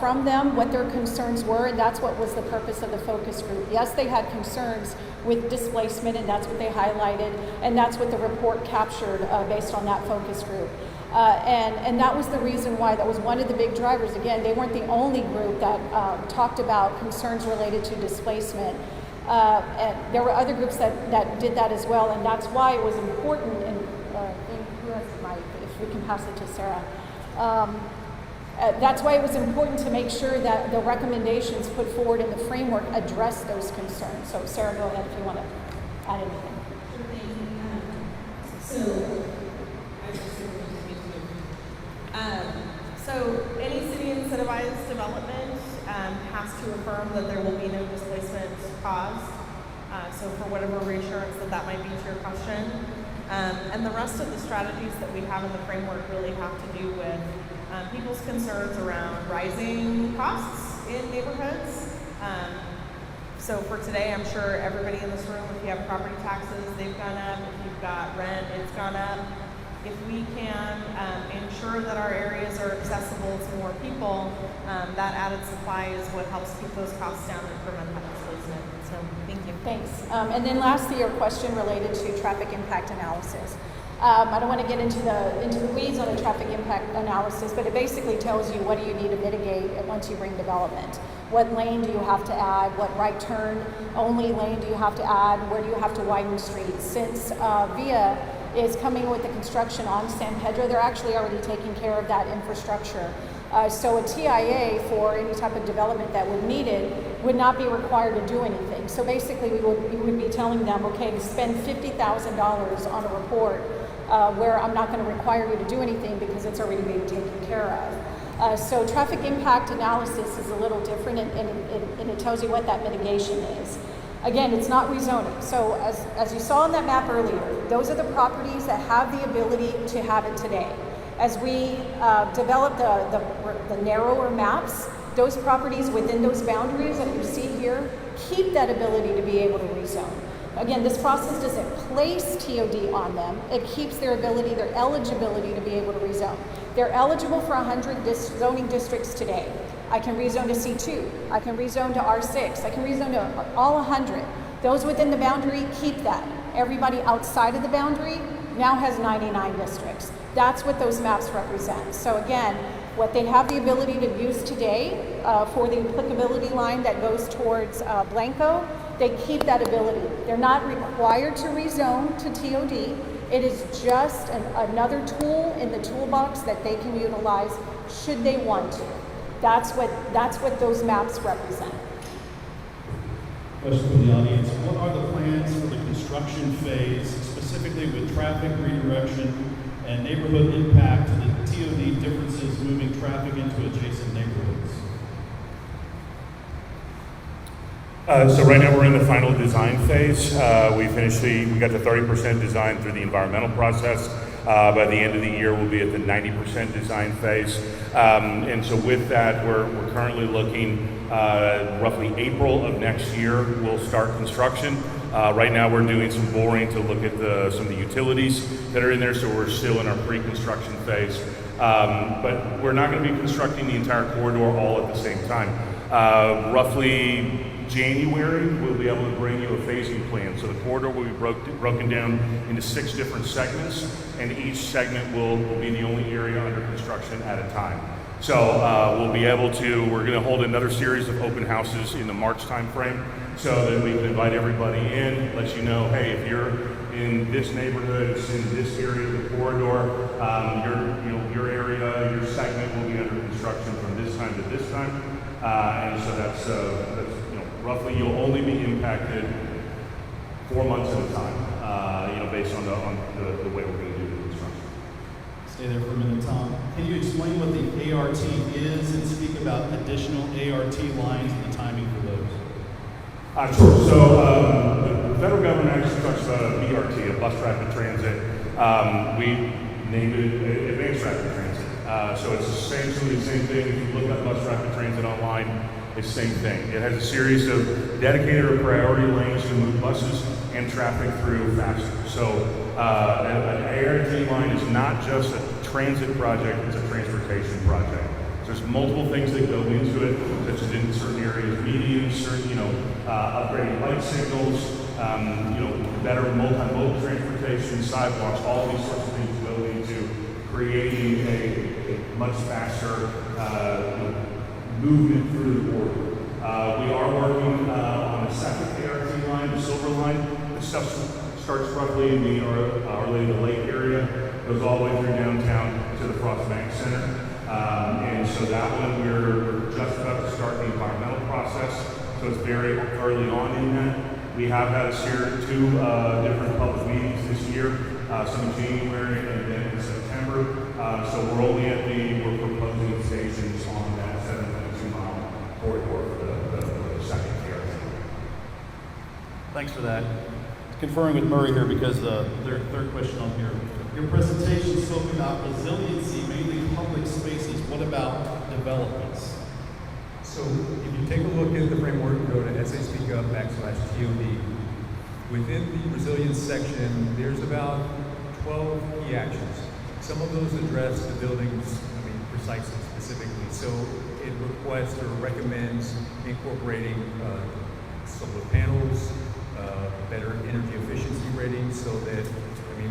from them what their concerns were, and that's what was the purpose of the focus group. Yes, they had concerns with displacement, and that's what they highlighted, and that's what the report captured based on that focus group. And that was the reason why that was one of the big drivers. Again, they weren't the only group that talked about concerns related to displacement. And there were other groups that did that as well, and that's why it was important. And who has the mic? If we can pass it to Sarah. That's why it was important to make sure that the recommendations put forward in the framework address those concerns. So Sarah, go ahead if you want to add anything. Sure thing. So any city incentivized development has to affirm that there will be no displacement caused. So for whatever reassurance that might be to your question. And the rest of the strategies that we have in the framework really have to do with people's concerns around rising costs in neighborhoods. So for today, I'm sure everybody in this room, if you have property taxes, they've gone up. If you've got rent, it's gone up. if we can ensure that our areas are accessible to more people, that added supply is what helps keep those costs down and prevent that displacement. So thank you. Thanks. And then lastly, your question related to traffic impact analysis. I don't want to get into the weeds on the traffic impact analysis, but it basically tells you what do you need to mitigate once you bring development. What lane do you have to add? What right turn only lane do you have to add? Where do you have to widen streets? Since VIA is coming with the construction on San Pedro, they're actually already taking care of that infrastructure. So a TIA for any type of development that would need it would not be required to do anything. So basically we would be telling them, okay, to spend $50,000 on a report where I'm not going to require you to do anything because it's already being taken care of. So traffic impact analysis is a little different, and it tells you what that mitigation is. Again, it's not rezoning. So as you saw on that map earlier, those are the properties that have the ability to have it today. As we develop the narrower maps, those properties within those boundaries that you see here keep that ability to be able to rezone. Again, this process doesn't place TOD on them. It keeps their ability, their eligibility to be able to rezone. They're eligible for 100 zoning districts today. I can rezone to C2. I can rezone to R6. I can rezone to all 100. Those within the boundary keep that. Everybody outside of the boundary now has 99 districts. That's what those maps represent. So again, what they have the ability to use today for the applicability line that goes towards Blanco, they keep that ability. They're not required to rezone to TOD. It is just another tool in the toolbox that they can utilize should they want to. That's what those maps represent. Question from the audience. What are the plans for the construction phase, specifically with traffic redirection and neighborhood impact to the TOD differences moving traffic into adjacent neighborhoods? So right now we're in the final design phase. We got to 30% design through the environmental process. By the end of the year, we'll be at the 90% design phase. And so with that, we're currently looking roughly April of next year, we'll start construction. Right now we're doing some boring to look at some of the utilities that are in there, so we're still in our pre-construction phase. But we're not going to be constructing the entire corridor all at the same time. Roughly January, we'll be able to bring you a phasing plan. So the corridor will be broken down into 6 different segments, and each segment will be the only area under construction at a time. So we'll be able to, we're going to hold another series of open houses in the March timeframe so that we can invite everybody in, let you know, hey, if you're in this neighborhood, it's in this area of the corridor, your area, your segment will be under construction from this time to this time. And so that's roughly you'll only be impacted 4 months at a time, based on the way we're going to do the construction. Stay there for a minute, Tom. Can you explain what the ART is and speak about additional ART lines and the timing for those? Sure. So the federal government actually talks about a BRT, a bus rapid transit. We named it Advanced Rapid Transit. So it's essentially the same thing. If you look up bus rapid transit online, it's the same thing. It has a series of dedicated or priority lanes to move buses and traffic through faster. So an ART line is not just a transit project, it's a transportation project. So there's multiple things that go into it, such as in certain areas, medians, certain, upgrading light signals, better multimodal transportation, sidewalks, all these sorts of things go into creating a much faster movement through the corridor. We are working on a second ART line, the Silver Line. This stuff starts roughly in the Arlington the Lake area, goes all the way through downtown to the Frost Bank Center. And so that one we're just about to start the environmental process, so it's very early on in that. We have had two different public meetings this year, some in January and then in September. So we're proposing stations on that 7.2-mile corridor for the second ART. Thanks for that. Conferring with Murray here because their third question on here. Your presentation spoke about resiliency, mainly public spaces. What about developments? So if you take a look at the framework, go to SASpeakUp/TOD. Within the resilience section, there's about 12 key actions. Some of those address the buildings, precisely, specifically. So it requests or recommends incorporating solar panels, better energy efficiency ratings, so that,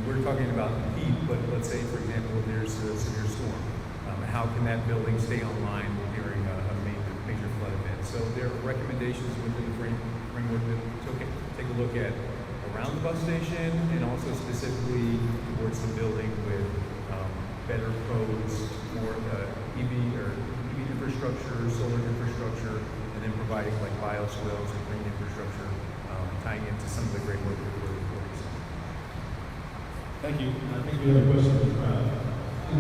we're talking about heat, but let's say, for example, if there's a severe storm, how can that building stay online during a major flood event? So there are recommendations within the framework that take a look at around the bus station and also specifically towards the building with better codes, more EV infrastructure, solar infrastructure, and then providing like bioswales and green infrastructure, tying into some of the great work that we're doing. Thank you. I think we have a question in the crowd.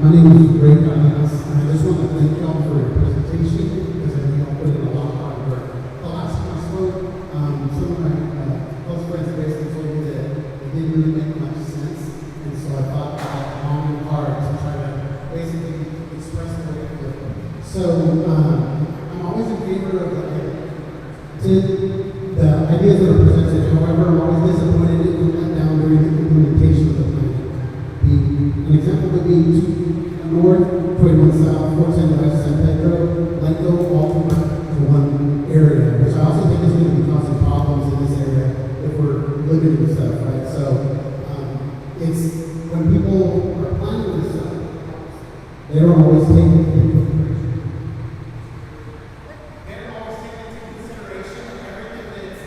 My name is Ray Cadenas, and I just want to thank y'all for your presentation because I think y'all put in a lot of hard work. The last time I spoke, some of my close friends basically told me that it didn't really make much sense, and so I thought long and hard to try to basically express the way I feel. So I'm always in favor of the ideas that are presented. However, I'm always disappointed if we let down during the implementation of the plan. An example would be north, 21 south, 410 west, San Pedro, Lego, Baltimore to one area, which I also think is going to be causing problems in this area if we're limiting stuff, right? So it's when people are planning this stuff, they don't always take it into consideration. They don't always take into consideration everything that's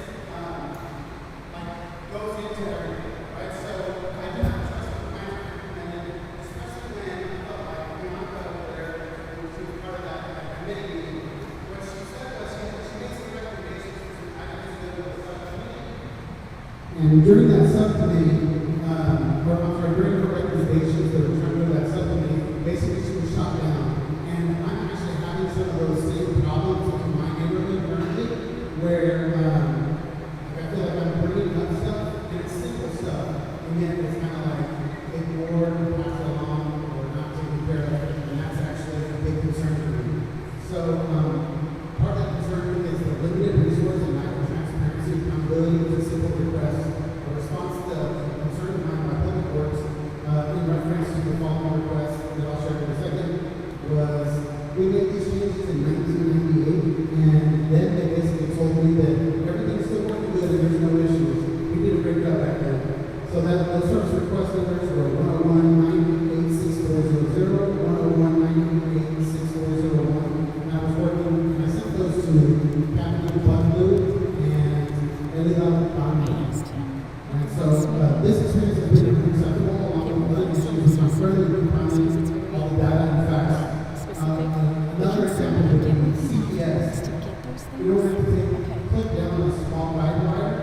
goes into everything, right? So I do not trust the plan, and especially when Bianca over there, who was part of that committee meeting, what she said was she made some recommendations for some items to go to the subcommittee. And during that subcommittee, during her recommendations that were trying to go to that subcommittee, basically she was shot down. And I'm actually having some of those same problems in my neighborhood currently, where I feel like I'm bringing up stuff, and it's simple stuff, and yet it's kind of like ignored or passed along or not taken care of, and that's actually a big concern for me. So part of that concern for me is the limited resource and lack of transparency and accountability to simple requests. A response to a concern of mine by Public Works in reference to the following request that I'll share in a second was we made these changes in 1998, and then they basically told me that everything's still working good and there's no issues. We did a great job back then. So those first request numbers were 101-986-400, 101-986-401, and I was working, and I sent those to Captain Blue and Elida Bami. And so this experience has been unacceptable along with other issues. I'm currently compiling all the data and facts. Another example would be CPS. In order to click down a small guide wire,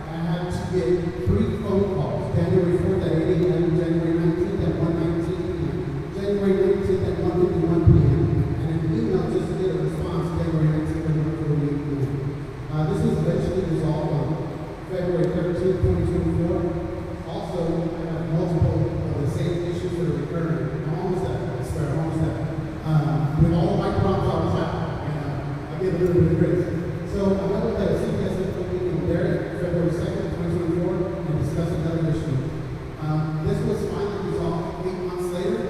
I had to get 3 phone calls. January 4th at 8 a.m., January 19th at 1:19 p.m., January 19th at 1:51 p.m., and an email just to get a response January 19th at 1:48 p.m. This was eventually resolved on February 13th, 2024. Also, I have multiple of the same issues that are recurring. I'm almost at, I swear, I'm almost at. With all of my problems, I was out. I get a little bit of grace. So I met with the CPS meeting there February 2nd, 2024, and discussed another issue. This was finally resolved 8 months later,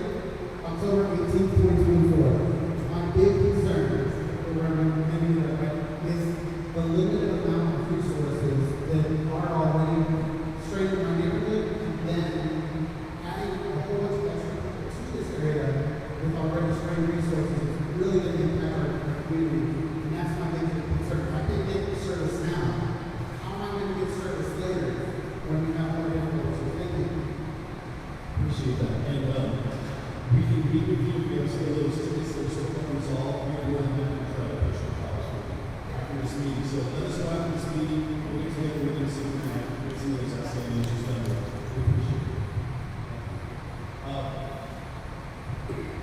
October 18th, 2024. My big concern, is the limited amount of resources that are already straight in my neighborhood, and then adding a whole bunch of extra people to this area with already strained resources is really going to impact our community. And that's my big concern. If I can get the service now, how am I going to get service later when we have more difficulties? Thank you. Appreciate that. And we can meet with you. We have some of those tickets that are still unresolved. We will have them try to push the files after this meeting. So let us know after this meeting. We'll get together with you and see if we can get some of those outstanding issues done. We appreciate it.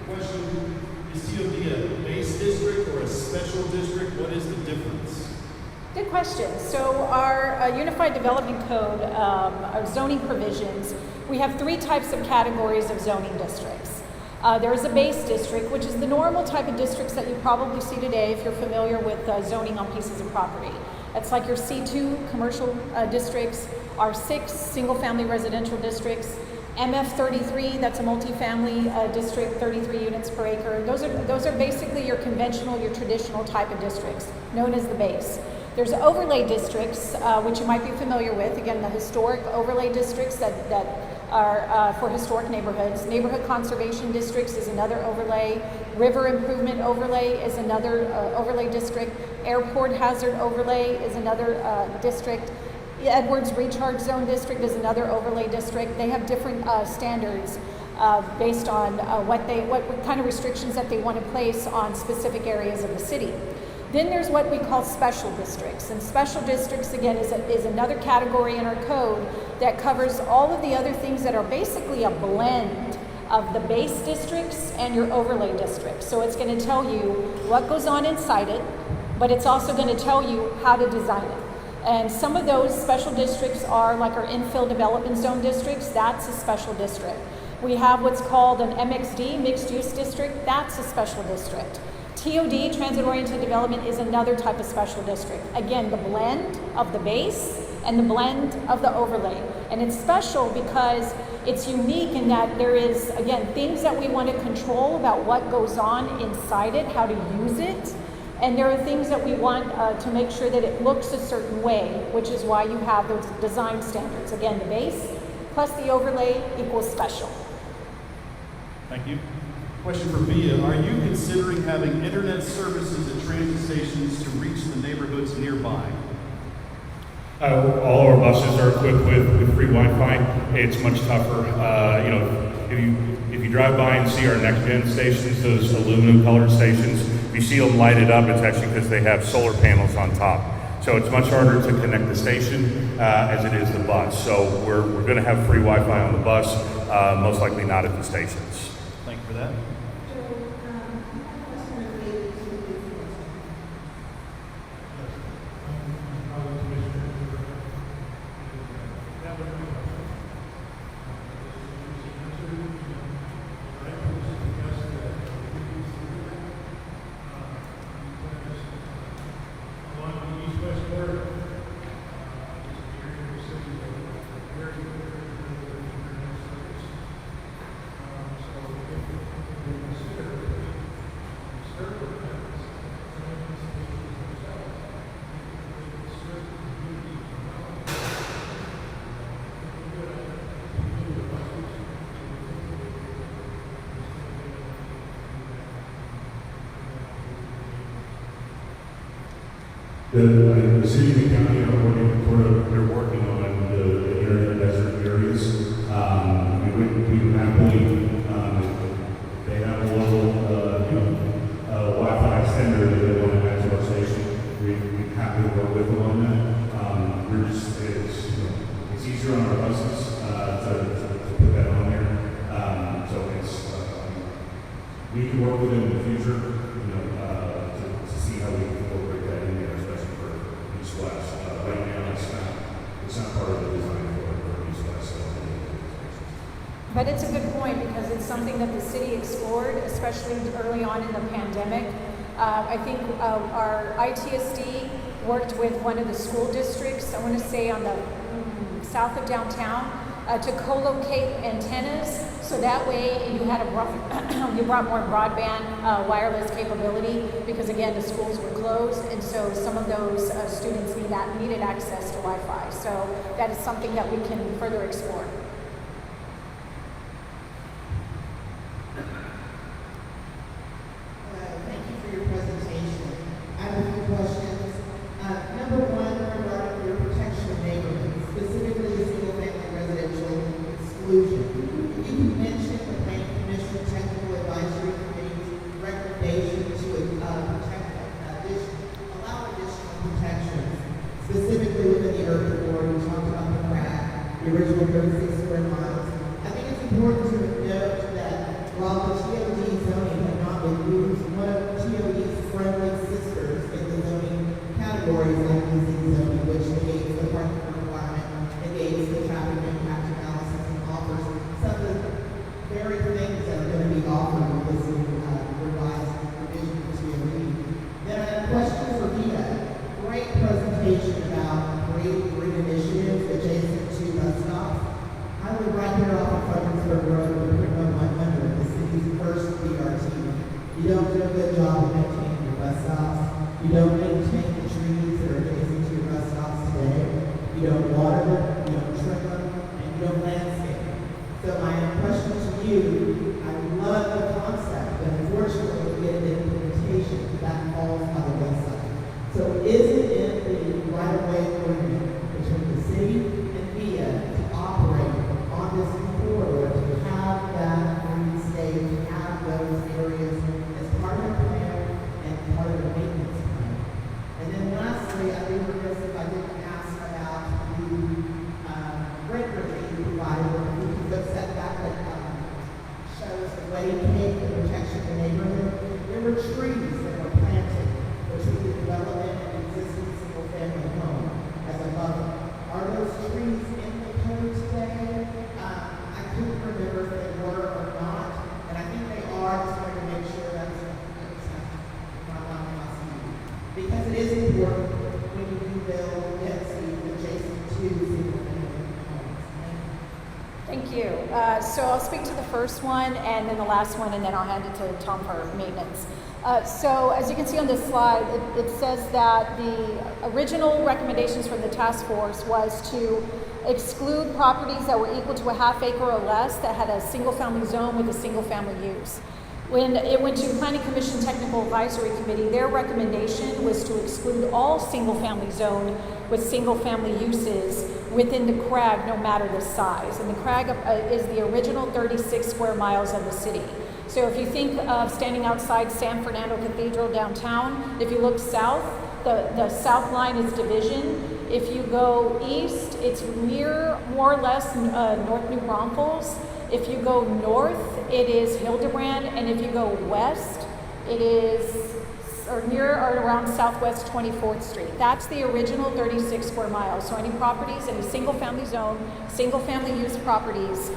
Question, is TOD a base district or a special district? What is the difference? Good question. So our Unified Development Code, our zoning provisions, we have 3 types of categories of zoning districts. There is a base district, which is the normal type of districts that you probably see today if you're familiar with zoning on pieces of property. It's like your C2 commercial districts, our 6 single-family residential districts, MF 33, that's a multifamily district, 33 units per acre. Those are basically your conventional, your traditional type of districts, known as the base. There's overlay districts, which you might be familiar with. Again, the historic overlay districts that are for historic neighborhoods. Neighborhood conservation districts is another overlay. River improvement overlay is another overlay district. Airport hazard overlay is another district. Edwards Recharge Zone District is another overlay district. They have different standards based on what kind of restrictions that they want to place on specific areas of the city. Then there's what we call special districts. And special districts, again, is another category in our code that covers all of the other things that are basically a blend of the base districts and your overlay districts. So it's going to tell you what goes on inside it, but it's also going to tell you how to design it. And some of those special districts are like our infill development zone districts. That's a special district. We have what's called an MXD, mixed use district. That's a special district. TOD, transit-oriented development, is another type of special district. Again, the blend of the base and the blend of the overlay. And it's special because it's unique in that there is, again, things that we want to control about what goes on inside it, how to use it. And there are things that we want to make sure that it looks a certain way, which is why you have those design standards. Again, the base plus the overlay equals special. Thank you. Question for Via. Are you considering having internet services at transit stations to reach the neighborhoods nearby? All our buses are equipped with free Wi-Fi. It's much tougher. If you drive by and see our next-gen stations, those aluminum-colored stations, if you see them lighted up, it's actually because they have solar panels on top. So it's much harder to connect the station as it is the bus. So we're going to have free Wi-Fi on the bus, most likely not at the stations. Thank you for that. The city and the county they're working on the internet desert areas. We would happily, they have a little, Wi-Fi extender that they want to add to our station. We'd happily work with them on that. It's easier on our buses to put that on there. So we can work with them in the future, to see how we can incorporate that in there, especially for East West. Right now, it's not part of the design for East West. But it's a good point because it's something that the city explored, especially early on in the pandemic. I think our ITSD worked with one of the school districts, I want to say on the south of downtown, to co-locate antennas, so that way you had you brought more broadband wireless capability, because again the schools were closed, and so some of those students needed access to Wi-Fi. So that is something that we can further explore. Thank you for your presentation. I have a few questions. Number one, regarding your protection of neighborhoods, specifically the single-family residential exclusion. You mentioned the Planning Commission Technical Advisory Committee's recommendation to allow additional protections, specifically within the urban core. We talked about the crack, the original 36 square miles. I think it's important to note that while the TOD zoning had not been used, one of TOD's friendly sisters in the zoning categories like using zoning, which negates the parking requirement, negates the traffic impact analysis, and offers some of the very things that are going to be offered with this revised revision to TOD. Then I have a question for Vita. Great presentation about creating green initiatives adjacent to bus stops. I live right here off of you don't water them, you don't trim them, and you don't landscape them. So my question to you, I love the concept, but unfortunately, we get an implementation that falls by the wayside. So is it in the right-of-way agreement between the city and VIA to operate on this corridor, to have that green stage, to have those areas as part of the plan and part of the maintenance plan? And then lastly, I'd be remiss if I didn't ask about the rendering that you provided, which is the setback that shows the wedding cake, the protection of the neighborhood. There were trees that were planted between the development and existing single-family home as a buffer. Are those trees in the code today? I couldn't remember if they were or not, and I think they are. Just wanted to make sure that's because it is important when you do build density adjacent to single-family homes. Thank you. So I'll speak to the first one and then the last one, and then I'll hand it to Tom for maintenance. So as you can see on this slide, it says that the original recommendations from the task force was to exclude properties that were equal to a half acre or less that had a single family zone with a single family use. When it went to Planning Commission Technical Advisory Committee, their recommendation was to exclude all single family zone with single family uses within the CRAG, no matter the size. And the CRAG is the original 36 square miles of the city. So if you think of standing outside San Fernando Cathedral downtown, if you look south, the south line is Division. If you go east, it's near more or less North New Braunfels. If you go north, it is Hildebrand, and if you go west, it is near or around Southwest 24th Street. That's the original 36 square miles. So any properties, any single family zone, single family use properties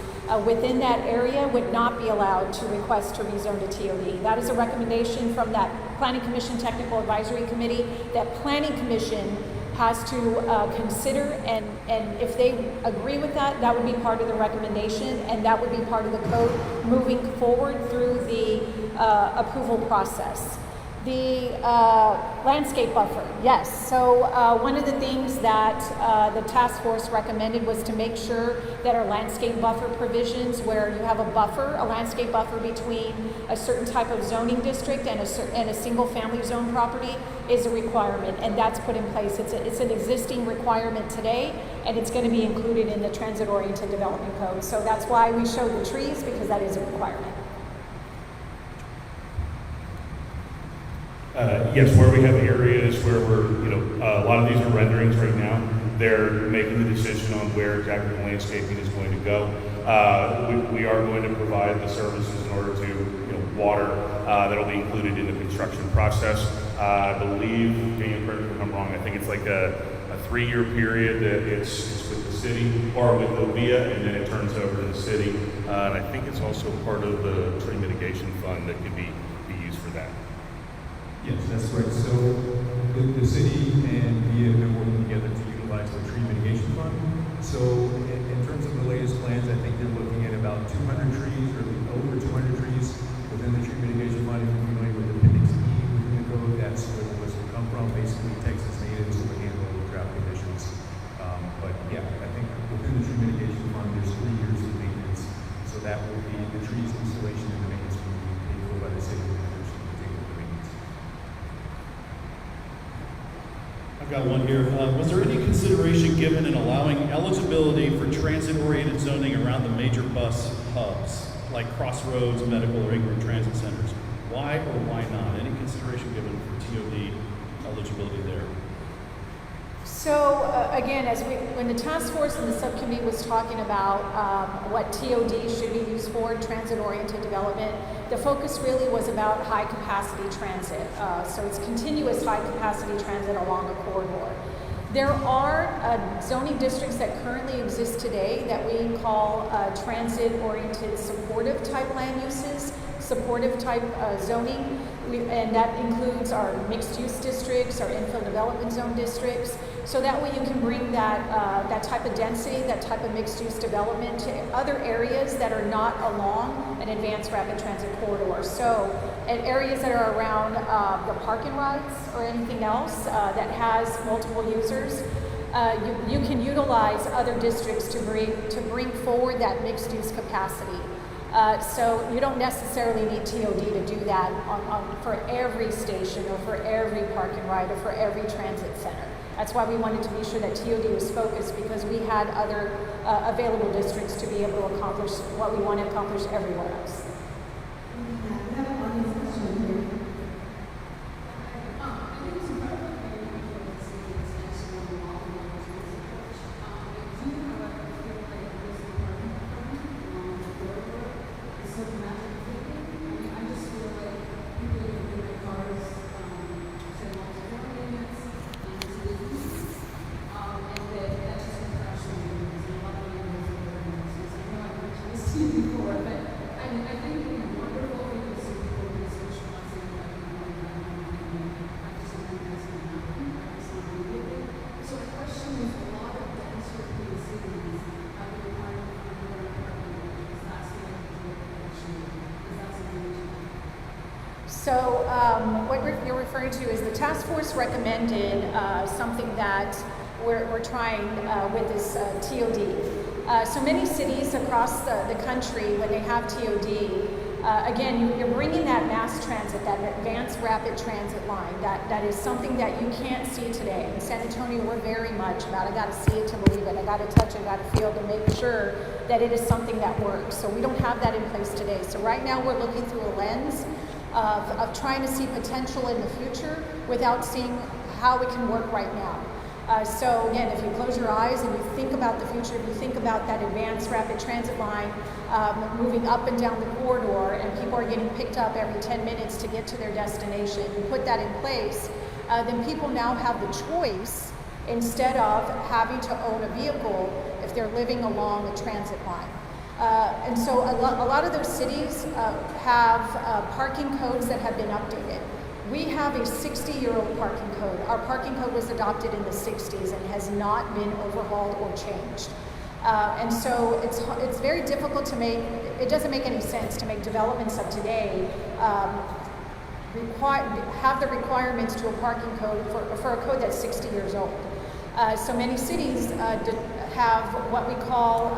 within that area would not be allowed to request to rezone to TOD. That is a recommendation from that Planning Commission Technical Advisory Committee that Planning Commission has to consider, and if they agree with that, that would be part of the recommendation, and that would be part of the code moving forward through the approval process. The landscape buffer, yes. So one of the things that the task force recommended was to make sure that our landscape buffer provisions, where you have a buffer, a landscape buffer between a certain type of zoning district and a single family zone property, is a requirement, and that's put in place. It's an existing requirement today, and it's going to be included in the transit-oriented development code. So that's why we show the trees, because that is a requirement. Yes, where we have areas where we're, a lot of these are renderings right now. They're making the decision on where exactly the landscaping is going to go. We are going to provide the services in order to, water that'll be included in the construction process. I believe, Daniel, correct me if I'm wrong, I think it's like a 3-year period that it's with the city or with the VIA, and then it turns over to the city. And I think it's also part of the tree mitigation fund that could be used for that. Yes, that's right. So the city and VIA have been working together to utilize the tree mitigation fund. So in terms of the latest plans, I think they're looking at about 200 trees or over 200 trees within the tree mitigation fund. If you're familiar with Appendix E within the code, that's where the list will come from. Basically, Texas natives will handle the drought conditions. But yeah, I think within the tree mitigation fund, there's 3 years of maintenance. So that will be the trees installation and the maintenance will be paid for by the city. I've got one here. Was there any consideration given in allowing eligibility for transit-oriented zoning around the major bus hubs, like Crossroads, Medical, or Ingram Transit Centers? Why or why not? Any consideration given for TOD eligibility there? So again, when the task force and the subcommittee was talking about what TOD should be used for, transit-oriented development, the focus really was about high-capacity transit. So it's continuous high-capacity transit along a corridor. There are zoning districts that currently exist today that we call transit-oriented supportive type land uses, supportive type zoning, and that includes our mixed-use districts, our infill development zone districts. So that way you can bring that type of density, that type of mixed-use development to other areas that are not along an advanced rapid transit corridor. So at areas that are around the park and rides or anything else that has multiple users. you can utilize other districts to bring forward that mixed-use capacity. So you don't necessarily need TOD to do that for every station or for every park and ride or for every transit center. That's why we wanted to be sure that TOD was focused, because we had other available districts to be able to accomplish what we want to accomplish everywhere else. So what you're referring to is the task force recommended something that we're trying with this TOD. So many cities across the country, when they have TOD, again, you're bringing that mass transit, that advanced rapid transit line. That is something that you can't see today. In San Antonio, we're very much about, I got to see it to believe it. I got to touch it, I got to feel to make sure that it is something that works. So we don't have that in place today. So right now we're looking through a lens of trying to see potential in the future without seeing how it can work right now. So again, if you close your eyes and you think about the future, if you think about that advanced rapid transit line moving up and down the corridor, and people are getting picked up every 10 minutes to get to their destination, you put that in place, then people now have the choice, instead of having to own a vehicle if they're living along a transit line. And so a lot of those cities have parking codes that have been updated. We have a 60-year-old parking code. Our parking code was adopted in the 60s and has not been overhauled or changed. And so it's very difficult to make, it doesn't make any sense to make developments of today have the requirements to a parking code for a code that's 60 years old. So many cities have what we call,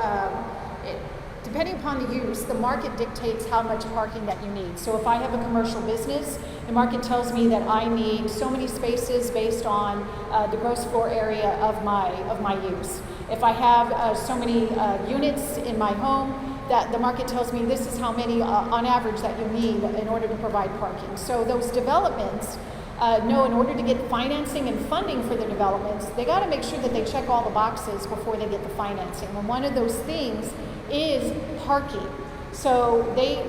depending upon the use, the market dictates how much parking that you need. So if I have a commercial business, the market tells me that I need so many spaces based on the gross floor area of my use. If I have so many units in my home, that the market tells me this is how many on average that you need in order to provide parking. So those developments know in order to get financing and funding for the developments, they got to make sure that they check all the boxes before they get the financing. And one of those things is parking. So they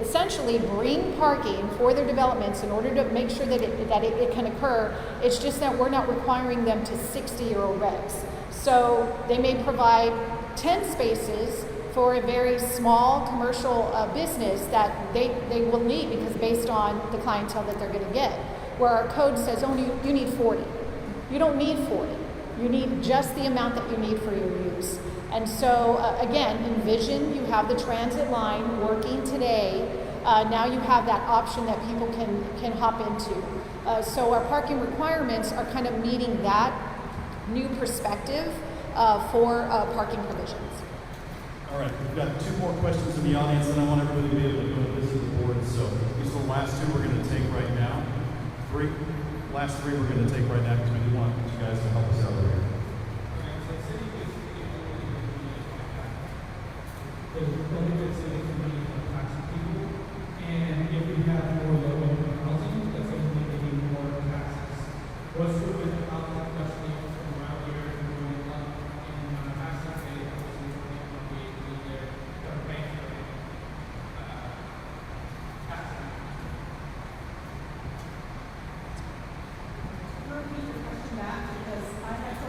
essentially bring parking for their developments in order to make sure that it can occur. It's just that we're not requiring them to 60-year-old regs. So they may provide 10 spaces for a very small commercial business that they will need, because based on the clientele that they're going to get. Where our code says, oh, you need 40. You don't need 40. You need just the amount that you need for your use. And so, again, envision you have the transit line working today. Now you have that option that people can hop into. So our parking requirements are kind of meeting that new perspective for parking provisions. All right, we've got two more questions in the audience, and I want everybody to be able to go this to the board. So these are the last two we're going to take right now. Last three we're going to take right now, because we do want you guys to help us out over here. There's only good city community of taxi people, and if we have more low-income housing, that's going to be more taxes. What's true with housing, especially from around here, going up in taxes, they obviously want to be in their bank taxes. Repeat your question back, because I have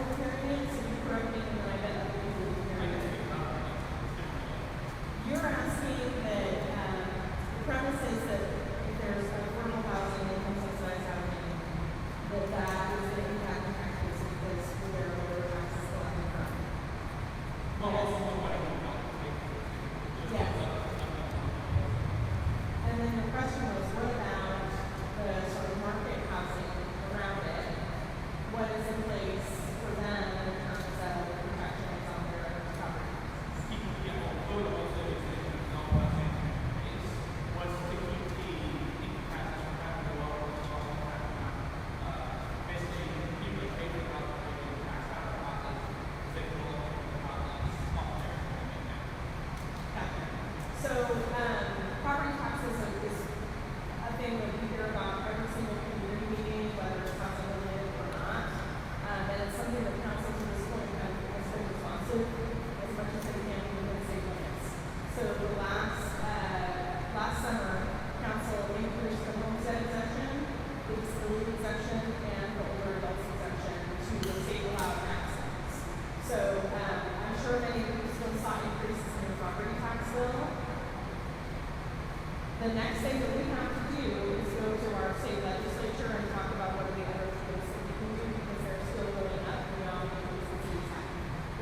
the next thing that we have to do is go to our state legislature and talk about what are the other things that we can do because they're still going up beyond the city tax.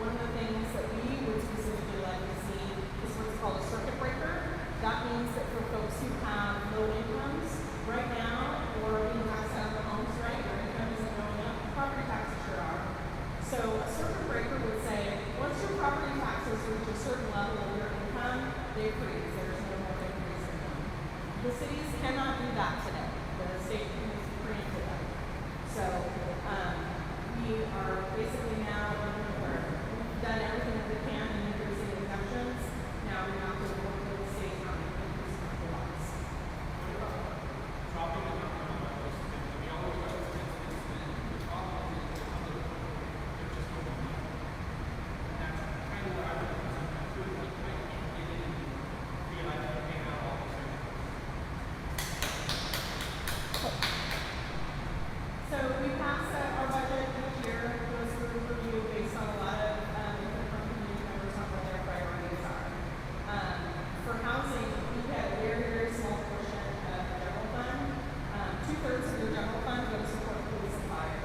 One of the things that we would specifically like to see is what's called a circuit breaker. That means that for folks who have low incomes right now or being taxed out of their homes, right, your income isn't going up, property taxes sure are. So a circuit breaker would say, once your property taxes reach a certain level of your income, they freeze. There's no more increase in them. The cities cannot do that today. The state has preempted that. So we are basically now we've done everything that we can in increasing exemptions. Now we have to work with the state on increasing the lots. So we pass our budget each year, goes through review based on a lot of input from community members on what their priorities are. For housing, we get a very, very small portion of the general fund. 2/3 of your general fund go to support police and fire.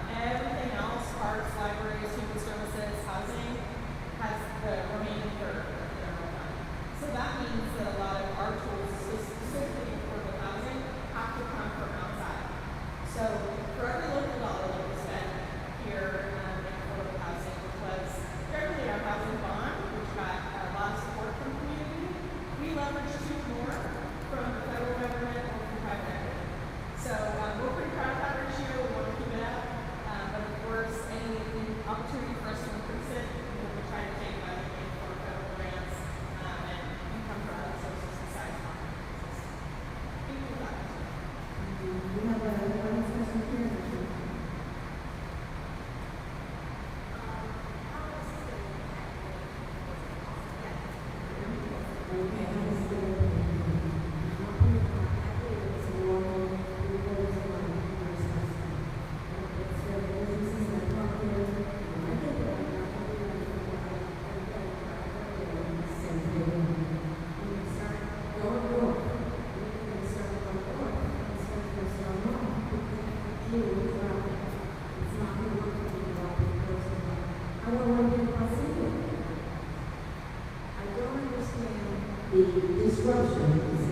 Everything else, parks, libraries, human services, housing, has the remaining third of the general fund. So that means that a lot of our tools, specifically for the housing, have to come from outside. So for every local dollar that we spend here in affordable housing, which was generally our housing bond, which got a lot of support from the community, we leveraged 2 more from the federal government or from private equity. So we're pretty proud of that ratio. We want to keep it up. But of course, any opportunity for us to increase it, we try to take money for federal grants and income from other sources besides conferences. Thank you for that. We have one discussion here. The disruption is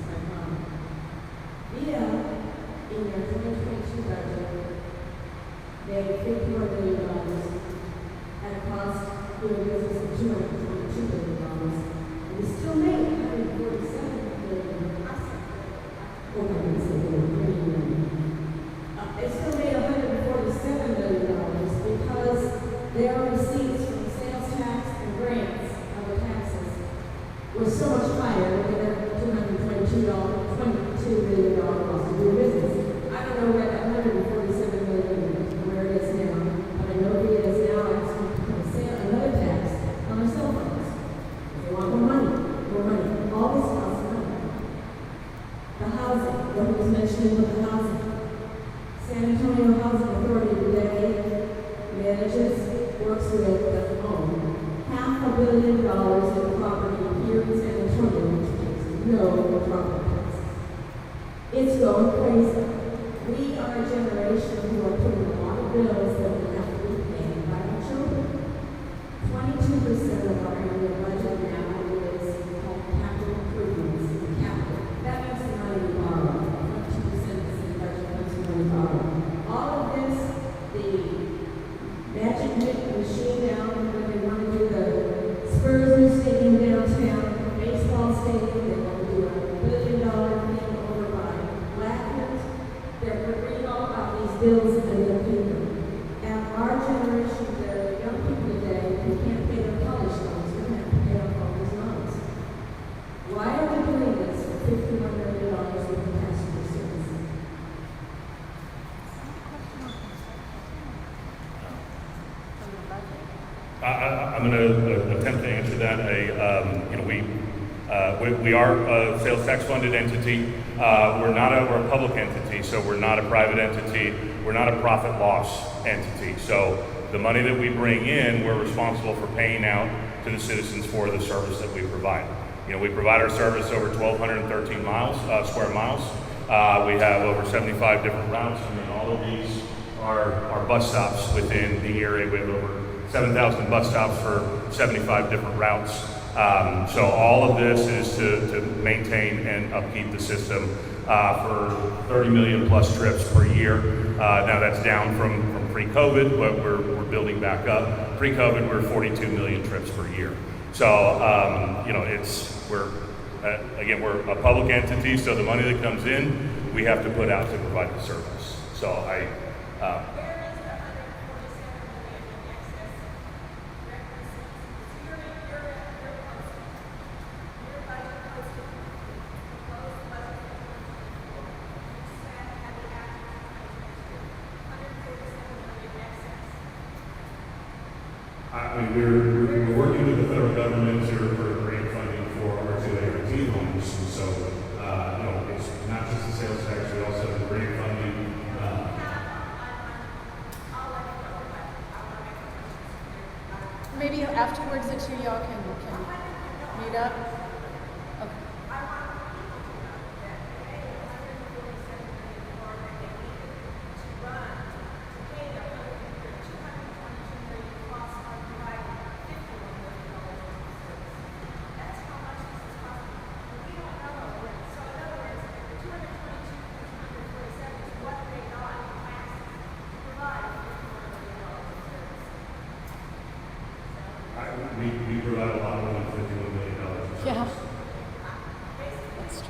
my problem. VIA, in their 2022 budget, made $51 million at a cost doing business of $222 million. And we still made $147 million. Oh, my goodness, they still made $147 million because their receipts from sales tax and grants, other taxes, was so much higher than their $22 million cost of doing business. I don't know where that $147 million is, where it is now, but I know it is now asking for another tax on their cell phones. They want more money. All this costs money. The housing, what was mentioned with the housing. San Antonio Housing Authority today manages, works with the home. $500 million in property here in San Antonio, which pays no property tax. It's going crazy. We are a generation who are putting a lot of bills that we have to be paying by our children. 22% of our annual budget now is called capital improvements. Capital. That means the money we borrow. 22% is in the budget comes from money borrowed. All of this, the magic machine down when they want to do the Spurs new stadium downtown, baseball stadium, they want to do a $1 billion thing over by Blacknett. They're reading all about these bills in the paper. And our generation, the young people today, they can't pay their college loans. They're going to have to pay off all these loans. Why are we doing this for $51 million worth of passenger service? I'm going to attempt to answer that. We are a sales tax funded entity. We're a public entity, so we're not a private entity. We're not a profit loss entity. So the money that we bring in, we're responsible for paying out to the citizens for the service that we provide. We provide our service over 1,213 square miles. We have over 75 different routes, and then all of these are bus stops within the area. We have over 7,000 bus stops for 75 different routes. So all of this is to maintain and upkeep the system for 30 million plus trips per year. Now that's down from pre-COVID, but we're building back up. Pre-COVID, we were 42 million trips per year. So we're a public entity, so the money that comes in, we have to put out to provide the service. So we're working with the federal government for grant funding for our 2ART homes, and so it's not just the sales tax, we also have the grant funding. Maybe afterwards the two of y'all can meet up. Okay. We provide a lot more than $51 million of service. Yeah. That's true.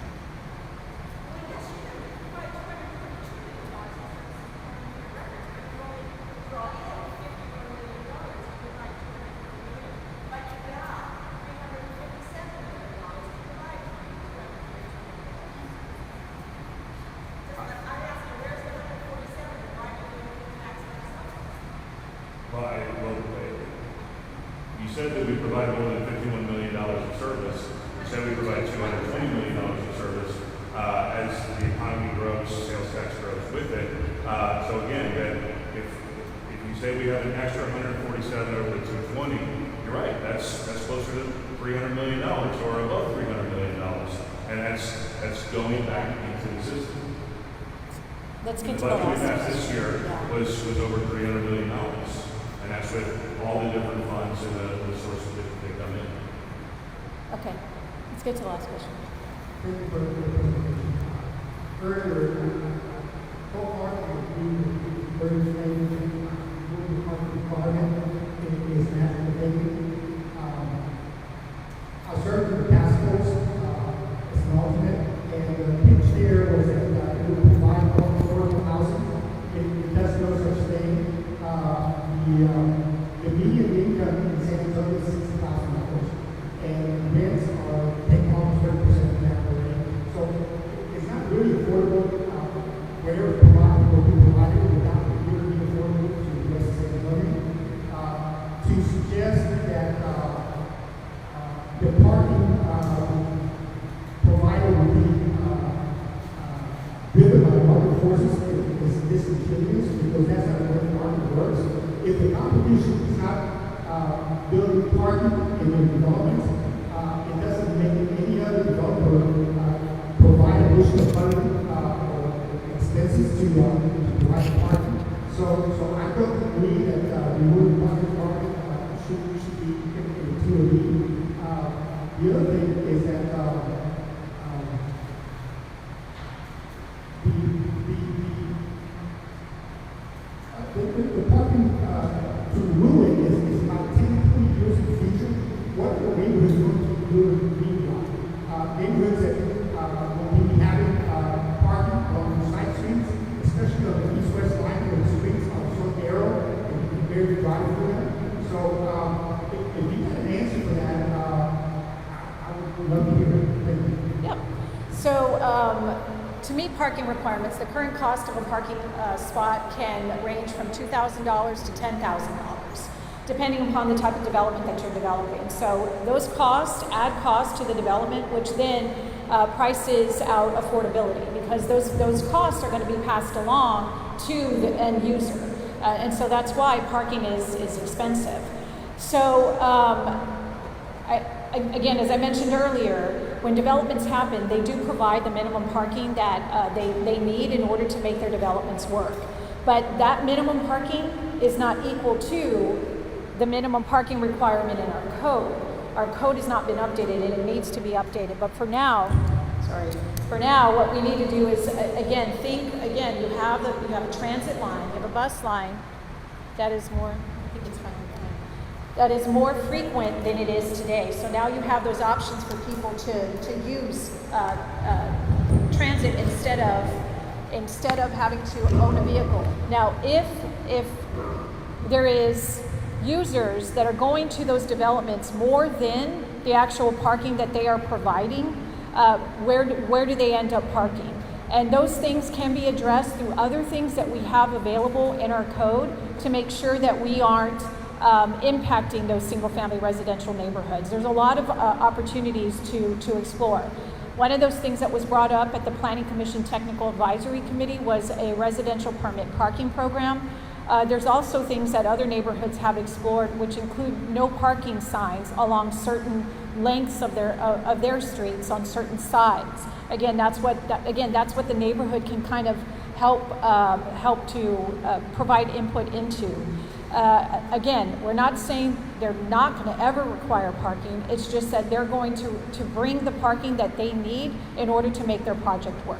You said that we provide more than $51 million of service. You said we provide $220 million of service. As the economy grows, sales tax grows with it. So again, if you say we have an extra 147 over the 220, you're right. That's closer to $300 million or above $300 million, and that's going back into the system. Let's get to The the budget we last passed this year was over $300 million, and that's with all the different funds and the sources that they come in. Okay. Let's get to the last question. Thank you for the presentation. Earlier, wholeheartedly agree with the very thing, moving parking requirement is national thing. I served in the task force as an alternate, and the pitch there was that it would provide more affordable housing. It does no such thing. The median income in San Antonio is $60,000, and rents are taking almost 30% of that already. So it's not really affordable. Where it's provided will be provided without really being affordable to the rest of San Antonio. To suggest that the parking provider will be driven by market forces is disingenuous, because that's not the way the market works. If the competition is not building parking in their development, it doesn't make any other developer provide additional funding or expenses to provide parking. So I don't agree that removing parking should be in TOD. The other thing is that the parking to rule it is about 10 to 20 years in the future. What are the neighborhoods going to be doing meanwhile? Neighborhoods that will be having parking on side streets, especially on the east-west line where the streets are so narrow and you can barely drive through them. So if you have an answer for that, I would love to hear it. Thank you. Yep. So to meet parking requirements, the current cost of a parking spot can range from $2,000 to $10,000, depending upon the type of development that you're developing. So those costs add cost to the development, which then prices out affordability, because those costs are going to be passed along to the end user. And so that's why parking is expensive. So again, as I mentioned earlier, when developments happen, they do provide the minimum parking that they need in order to make their developments work. But that minimum parking is not equal to the minimum parking requirement in our code. Our code has not been updated and it needs to be updated. But for now, what we need to do is, again, you have a transit line, you have a bus line that is more, I think it's fine. That is more frequent than it is today. So now you have those options for people to use transit instead of having to own a vehicle. Now, if there is users that are going to those developments more than the actual parking that they are providing, where do they end up parking? And those things can be addressed through other things that we have available in our code to make sure that we aren't impacting those single-family residential neighborhoods. There's a lot of opportunities to explore. One of those things that was brought up at the Planning Commission Technical Advisory Committee was a residential permit parking program. There's also things that other neighborhoods have explored, which include no parking signs along certain lengths of their streets on certain sides. Again, that's what the neighborhood can kind of help to provide input into. Again, we're not saying they're not going to ever require parking. It's just that they're going to bring the parking that they need in order to make their project work.